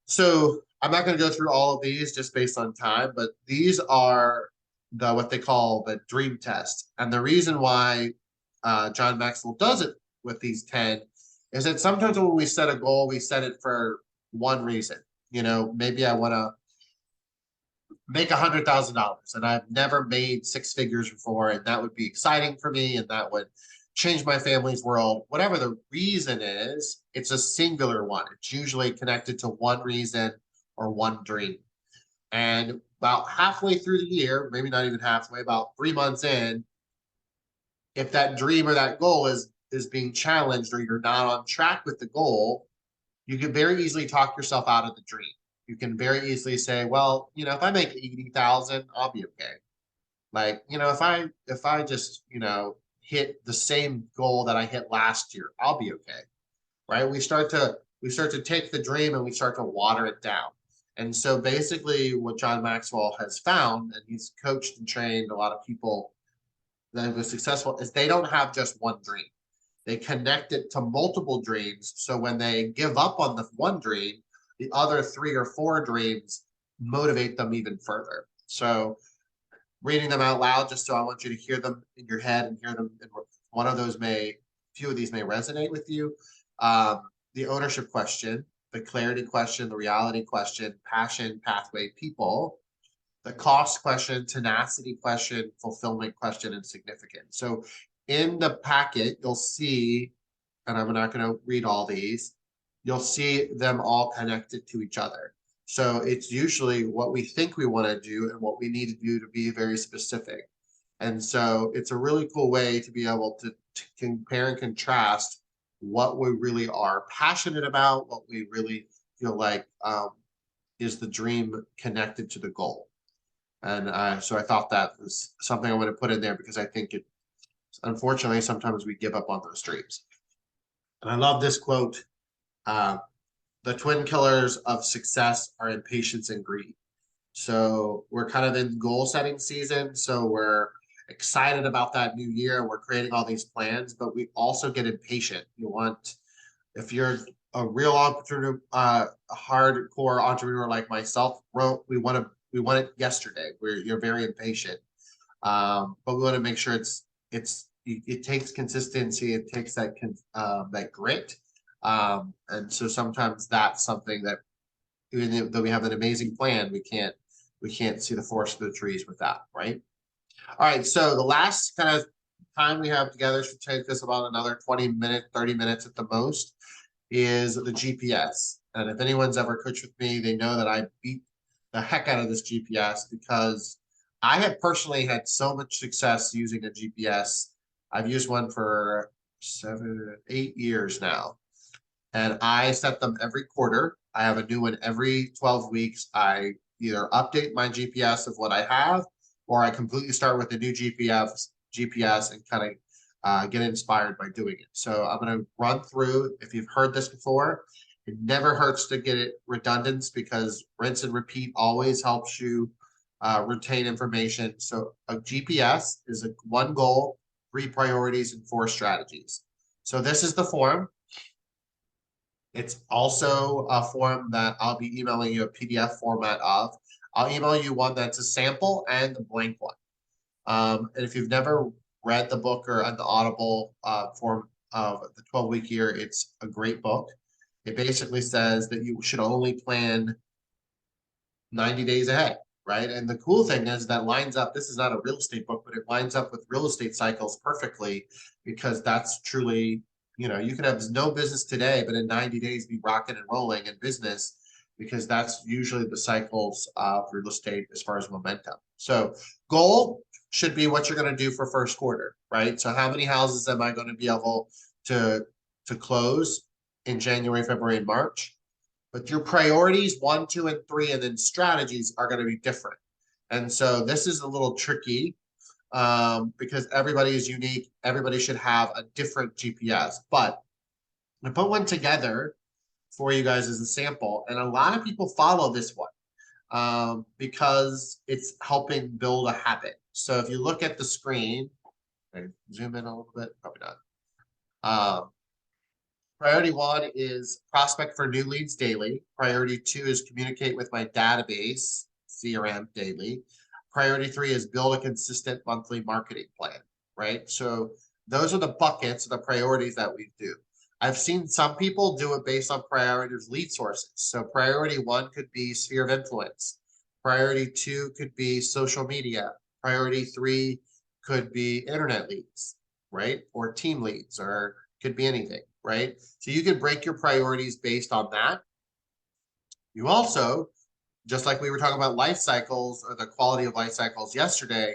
So I'm not going to go through all of these just based on time, but these are what they call the dream test. And the reason why John Maxwell does it with these 10 is that sometimes when we set a goal, we set it for one reason. You know, maybe I want to make $100,000 and I've never made 6 figures before, and that would be exciting for me and that would change my family's world. Whatever the reason is, it's a singular one. It's usually connected to one reason or one dream. And about halfway through the year, maybe not even halfway, about 3 months in, if that dream or that goal is being challenged or you're not on track with the goal, you can very easily talk yourself out of the dream. You can very easily say, well, you know, if I make 80,000, I'll be okay. Like, you know, if I just, you know, hit the same goal that I hit last year, I'll be okay. Right? We start to take the dream and we start to water it down. And so basically what John Maxwell has found, and he's coached and trained a lot of people that were successful, is they don't have just one dream. They connect it to multiple dreams. So when they give up on the one dream, the other 3 or 4 dreams motivate them even further. So reading them out loud, just so I want you to hear them in your head and hear them. And one of those few of these may resonate with you. The ownership question, the clarity question, the reality question, passion, pathway, people, the cost question, tenacity question, fulfillment question, and significance. So in the packet, you'll see, and I'm not going to read all these, you'll see them all connected to each other. So it's usually what we think we want to do and what we need to do to be very specific. And so it's a really cool way to be able to compare and contrast what we really are passionate about, what we really feel like is the dream connected to the goal. And so I thought that was something I want to put in there because I think it, unfortunately, sometimes we give up on those dreams. And I love this quote. The twin killers of success are impatience and greed. So we're kind of in goal setting season. So we're excited about that new year. We're creating all these plans, but we also get impatient. If you're a real entrepreneur, a hardcore entrepreneur like myself, we want it yesterday. You're very impatient, but we want to make sure it takes consistency. It takes that grit. And so sometimes that's something that even though we have an amazing plan, we can't see the forest for the trees with that, right? All right, so the last kind of time we have together should take us about another 20 minutes, 30 minutes at the most, is the GPS. And if anyone's ever coached with me, they know that I beat the heck out of this GPS because I have personally had so much success using a GPS. I've used one for 8 years now. And I set them every quarter. I have a new one every 12 weeks. I either update my GPS of what I have, or I completely start with a new GPS and kind of get inspired by doing it. So I'm going to run through, if you've heard this before, it never hurts to get it redundant because rinse and repeat always helps you retain information. So a GPS is one goal, 3 priorities, and 4 strategies. So this is the form. It's also a form that I'll be emailing you a PDF format of. I'll email you one that's a sample and a blank one. And if you've never read the book or the Audible form of the 12-week year, it's a great book. It basically says that you should only plan 90 days ahead, right? And the cool thing is that lines up, this is not a real estate book, but it lines up with real estate cycles perfectly because that's truly, you can have no business today, but in 90 days be rocking and rolling in business because that's usually the cycles of real estate as far as momentum. So goal should be what you're going to do for first quarter, right? So how many houses am I going to be able to close in January, February, and March? But your priorities 1, 2, and 3, and then strategies are going to be different. And so this is a little tricky because everybody is unique. Everybody should have a different GPS. But I put one together for you guys as a sample, and a lot of people follow this one because it's helping build a habit. So if you look at the screen, zoom in a little bit, probably not. Priority 1 is prospect for new leads daily. Priority 2 is communicate with my database, CRM daily. Priority 3 is build a consistent monthly marketing plan, right? So those are the buckets, the priorities that we do. I've seen some people do it based on priorities, lead sources. So priority 1 could be sphere of influence. Priority 2 could be social media. Priority 3 could be internet leads, right? Or team leads, or could be anything, right? So you can break your priorities based on that. You also, just like we were talking about life cycles or the quality of life cycles yesterday,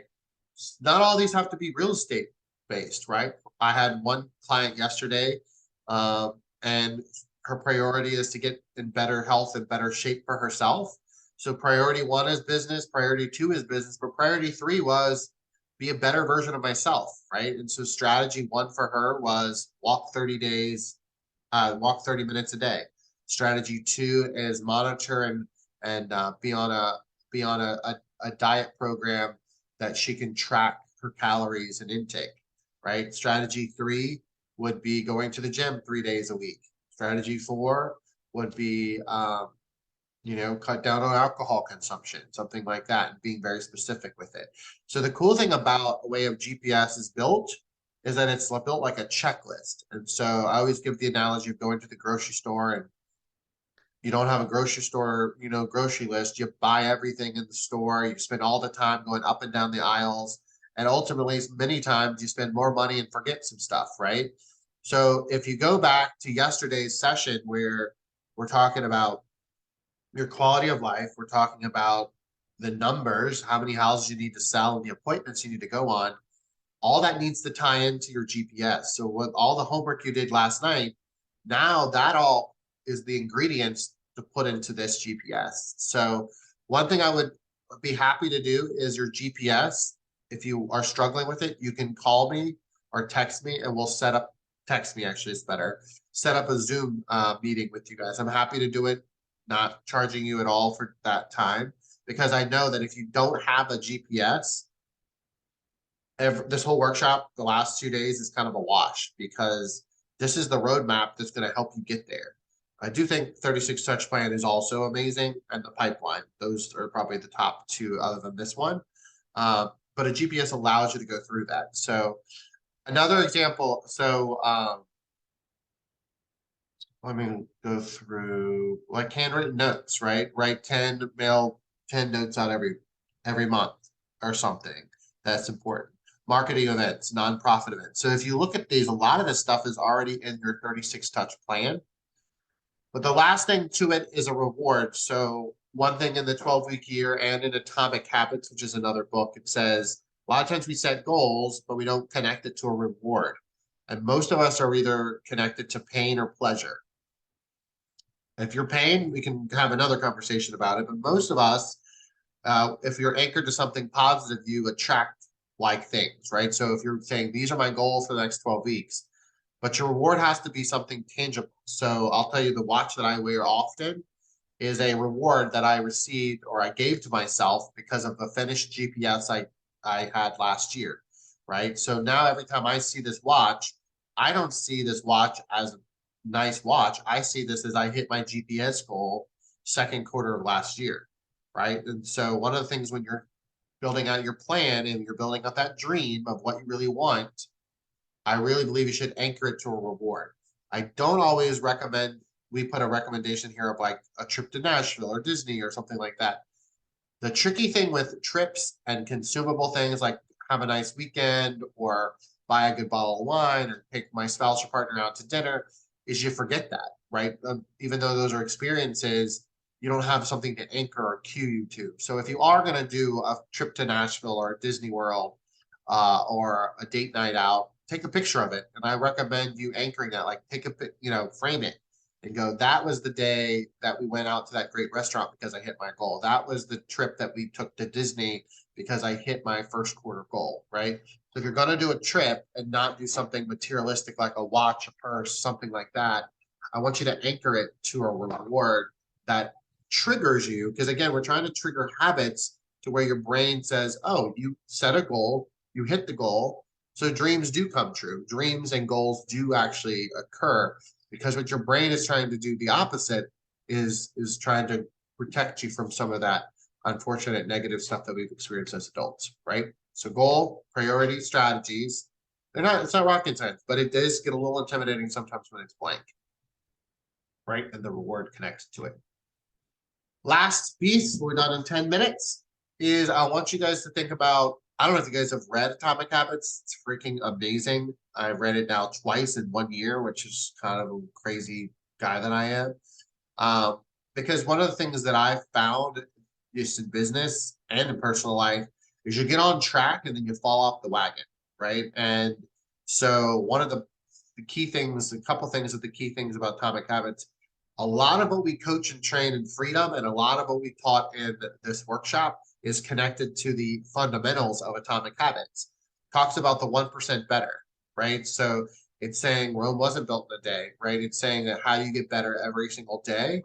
not all these have to be real estate based, right? I had one client yesterday and her priority is to get in better health and better shape for herself. So priority 1 is business, priority 2 is business, but priority 3 was be a better version of myself, right? And so strategy 1 for her was walk 30 minutes a day. Strategy 2 is monitor and be on a diet program that she can track her calories and intake, right? Strategy 3 would be going to the gym 3 days a week. Strategy 4 would be You know, cut down on alcohol consumption, something like that, and being very specific with it. So the cool thing about the way of GPS is built is that it's built like a checklist. And so I always give the analogy of going to the grocery store, and you don't have a grocery store, you know, grocery list. You buy everything in the store. You spend all the time going up and down the aisles. And ultimately, many times you spend more money and forget some stuff, right? So if you go back to yesterday's session where we're talking about your quality of life, we're talking about the numbers, how many houses you need to sell and the appointments you need to go on, all that needs to tie into your GPS. So with all the homework you did last night, now that all is the ingredients to put into this GPS. So one thing I would be happy to do is your GPS. If you are struggling with it, you can call me or text me and we'll set up, text me actually is better, set up a Zoom meeting with you guys. I'm happy to do it, not charging you at all for that time, because I know that if you don't have a GPS, this whole workshop, the last 2 days is kind of a wash, because this is the roadmap that's going to help you get there. I do think 36 touch plan is also amazing, and the pipeline. Those are probably the top two other than this one. But a GPS allows you to go through that. So another example. So let me go through like handwritten notes, right? Write 10, mail 10 notes out every month or something. That's important. Marketing events, nonprofit events. So if you look at these, a lot of this stuff is already in your 36 touch plan. But the last thing to it is a reward. So one thing in the 12-week year and in Atomic Habits, which is another book, it says a lot of times we set goals, but we don't connect it to a reward. And most of us are either connected to pain or pleasure. If you're pain, we can have another conversation about it. But most of us, if you're anchored to something positive, you attract like things, right? So if you're saying, these are my goals for the next 12 weeks, but your reward has to be something tangible. So I'll tell you, the watch that I wear often is a reward that I received or I gave to myself because of the finished GPS I had last year, right? So now every time I see this watch, I don't see this watch as a nice watch. I see this as I hit my GPS goal second quarter of last year, right? And so one of the things when you're building out your plan and you're building up that dream of what you really want, I really believe you should anchor it to a reward. I don't always recommend we put a recommendation here of like a trip to Nashville or Disney or something like that. The tricky thing with trips and consumable things like have a nice weekend or buy a good bottle of wine or take my spouse or partner out to dinner is you forget that, right? Even though those are experiences, you don't have something to anchor or cue you to. So if you are going to do a trip to Nashville or Disney World or a date night out, take a picture of it. And I recommend you anchoring that, like take a, frame it and go, that was the day that we went out to that great restaurant because I hit my goal. That was the trip that we took to Disney because I hit my first quarter goal, right? So if you're going to do a trip and not do something materialistic like a watch, a purse, something like that, I want you to anchor it to a reward that triggers you. Because again, we're trying to trigger habits to where your brain says, oh, you set a goal, you hit the goal. So dreams do come true. Dreams and goals do actually occur, because what your brain is trying to do the opposite is trying to protect you from some of that unfortunate negative stuff that we've experienced as adults, right? So goal, priority, strategies, it's not rocket science, but it does get a little intimidating sometimes when it's blank, right? And the reward connects to it. Last piece, we're done in 10 minutes, is I want you guys to think about, I don't know if you guys have read Atomic Habits. It's freaking amazing. I've read it now twice in 1 year, which is kind of a crazy guy that I am. Because one of the things that I've found just in business and in personal life is you get on track and then you fall off the wagon, right? And so one of the key things, a couple things of the key things about Atomic Habits, a lot of what we coach and train in Freedom and a lot of what we taught in this workshop is connected to the fundamentals of Atomic Habits. Talks about the 1% better, right? So it's saying Rome wasn't built in a day, right? It's saying that how you get better every single day.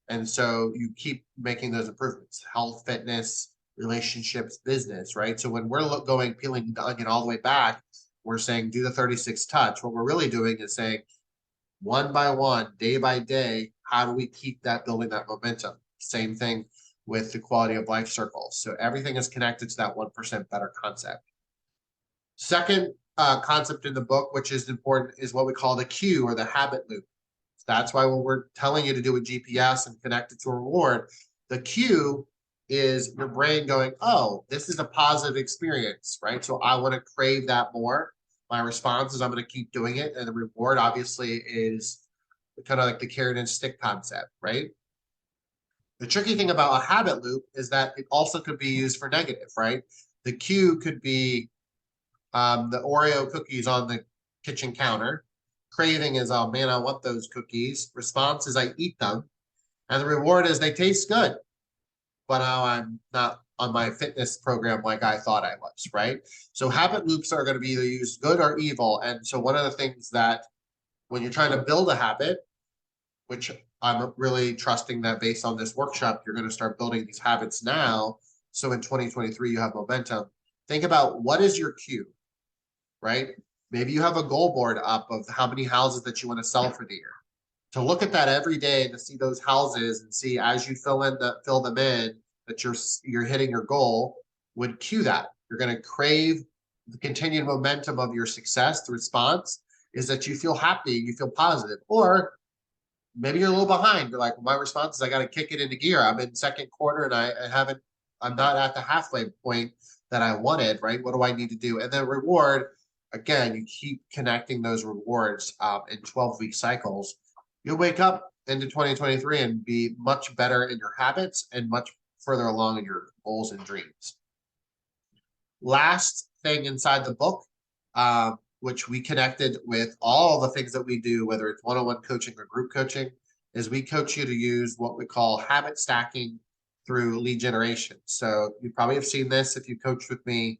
And so you keep making those improvements, health, fitness, relationships, business, right? So when we're peeling the onion all the way back, we're saying do the 36 touch. What we're really doing is saying one by one, day by day, how do we keep that building that momentum? Same thing with the quality of life circles. So everything is connected to that 1% better concept. Second concept in the book, which is important, is what we call the cue or the habit loop. That's why when we're telling you to do a GPS and connect it to a reward, the cue is your brain going, oh, this is a positive experience, right? So I want to crave that more. My response is I'm going to keep doing it. And the reward obviously is kind of like the carrot and stick concept, right? The tricky thing about a habit loop is that it also could be used for negative, right? The cue could be the Oreo cookies on the kitchen counter. Craving is, oh man, I want those cookies. Response is I eat them. And the reward is they taste good, but now I'm not on my fitness program like I thought I was, right? So habit loops are going to be either used good or evil. And so one of the things that when you're trying to build a habit, which I'm really trusting that based on this workshop, you're going to start building these habits now. So in 2023, you have momentum. Think about what is your cue, right? Maybe you have a goal board up of how many houses that you want to sell for the year. To look at that every day and to see those houses and see as you fill them in that you're hitting your goal would cue that. You're going to crave the continued momentum of your success. The response is that you feel happy, you feel positive, or maybe you're a little behind. You're like, well, my response is I got to kick it into gear. I'm in second quarter and I'm not at the halfway point that I wanted, right? What do I need to do? And then reward, again, you keep connecting those rewards in 12-week cycles. You'll wake up into 2023 and be much better in your habits and much further along in your goals and dreams. Last thing inside the book, which we connected with all the things that we do, whether it's one-on-one coaching or group coaching, is we coach you to use what we call habit stacking through lead generation. So you probably have seen this if you coach with me.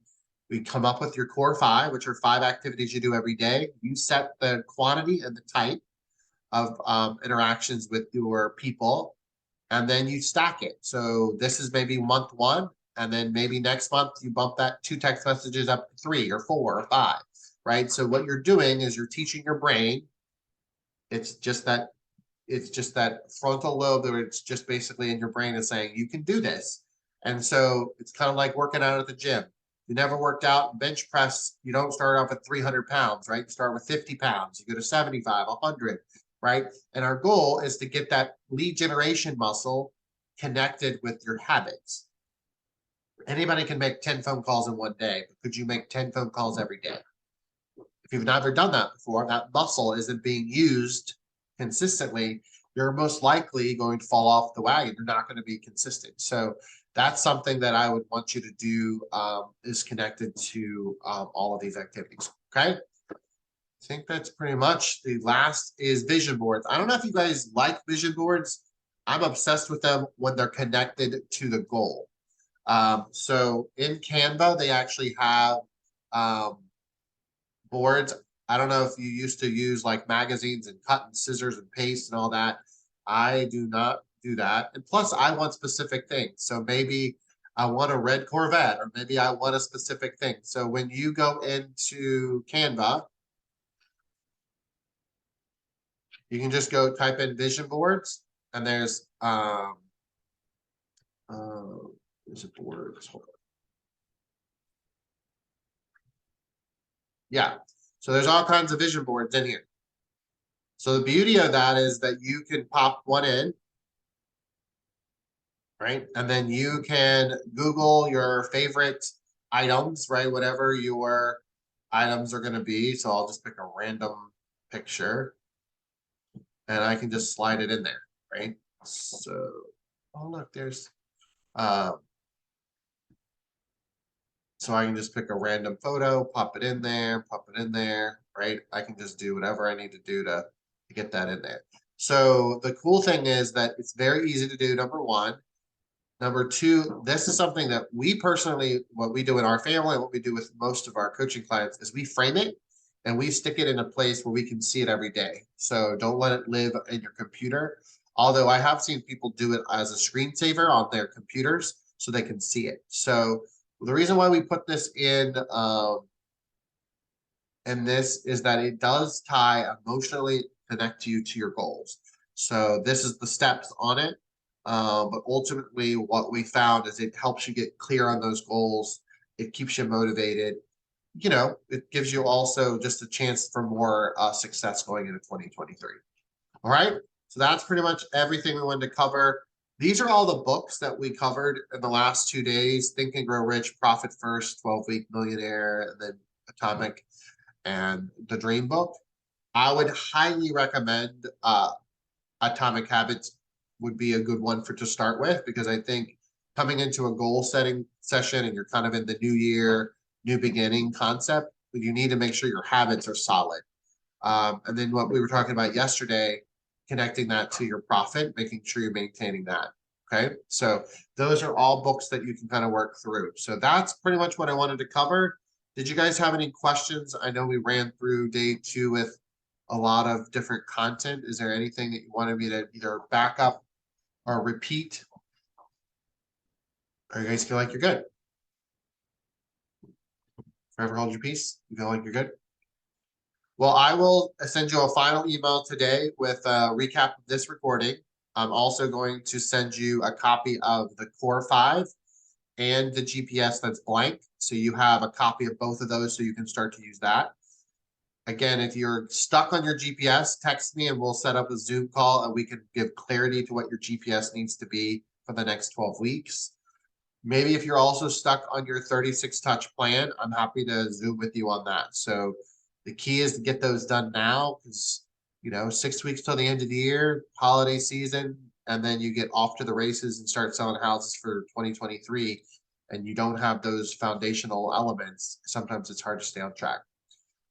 We come up with your core 5, which are 5 activities you do every day. You set the quantity and the type of interactions with your people, and then you stack it. So this is maybe month 1, and then maybe next month you bump that 2 text messages up to 3 or 4 or 5, right? So what you're doing is you're teaching your brain. It's just that frontal lobe that it's just basically in your brain is saying you can do this. And so it's kind of like working out at the gym. You never worked out bench press. You don't start off at 300 pounds, right? You start with 50 pounds. You go to 75, 100, right? And our goal is to get that lead generation muscle connected with your habits. Anybody can make 10 phone calls in one day, but could you make 10 phone calls every day? If you've never done that before, that muscle isn't being used consistently, you're most likely going to fall off the wagon. You're not going to be consistent. So that's something that I would want you to do, is connected to all of these activities. Okay. I think that's pretty much. The last is vision boards. I don't know if you guys like vision boards. I'm obsessed with them when they're connected to the goal. So in Canva, they actually have boards. I don't know if you used to use like magazines and cut and scissors and paste and all that. I do not do that. And plus, I want specific things. So maybe I want a red Corvette, or maybe I want a specific thing. So when you go into Canva, you can just go type in vision boards, and there's vision boards. Hold on. Yeah. So there's all kinds of vision boards in here. So the beauty of that is that you can pop one in, right? And then you can Google your favorite items, right? Whatever your items are going to be. So I'll just pick a random picture and I can just slide it in there, right? So, oh look, there's, so I can just pick a random photo, pop it in there, right? I can just do whatever I need to do to get that in there. So the cool thing is that it's very easy to do, number 1. Number 2, this is something that we personally, what we do in our family, what we do with most of our coaching clients is we frame it and we stick it in a place where we can see it every day. So don't let it live in your computer. Although I have seen people do it as a screensaver on their computers so they can see it. So the reason why we put this in this is that it does emotionally connect you to your goals. So this is the steps on it. But ultimately what we found is it helps you get clear on those goals. It keeps you motivated. You know, it gives you also just a chance for more success going into 2023. All right. So that's pretty much everything we wanted to cover. These are all the books that we covered in the last 2 days: Think and Grow Rich, Profit First, 12-Week Millionaire, and then Atomic and the Dream Book. I would highly recommend Atomic Habits would be a good one to start with, because I think coming into a goal setting session and you're kind of in the new year, new beginning concept, you need to make sure your habits are solid. And then what we were talking about yesterday, connecting that to your profit, making sure you're maintaining that. Okay. So those are all books that you can kind of work through. So that's pretty much what I wanted to cover. Did you guys have any questions? I know we ran through day 2 with a lot of different content. Is there anything that you wanted me to either back up or repeat? Or you guys feel like you're good? Forever hold your peace. You feel like you're good? Well, I will send you a final email today with a recap of this recording. I'm also going to send you a copy of the Core 5 and the GPS that's blank. So you have a copy of both of those so you can start to use that. Again, if you're stuck on your GPS, text me and we'll set up a Zoom call and we can give clarity to what your GPS needs to be for the next 12 weeks. Maybe if you're also stuck on your 36 touch plan, I'm happy to Zoom with you on that. So the key is to get those done now, because, you know, 6 weeks till the end of the year, holiday season, and then you get off to the races and start selling houses for 2023, and you don't have those foundational elements. Sometimes it's hard to stay on track.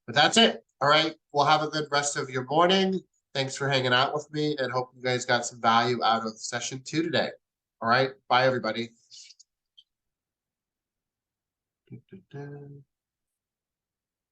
But that's it. All right. Well, have a good rest of your morning. Thanks for hanging out with me, and hope you guys got some value out of session 2 today. All right. Bye, everybody.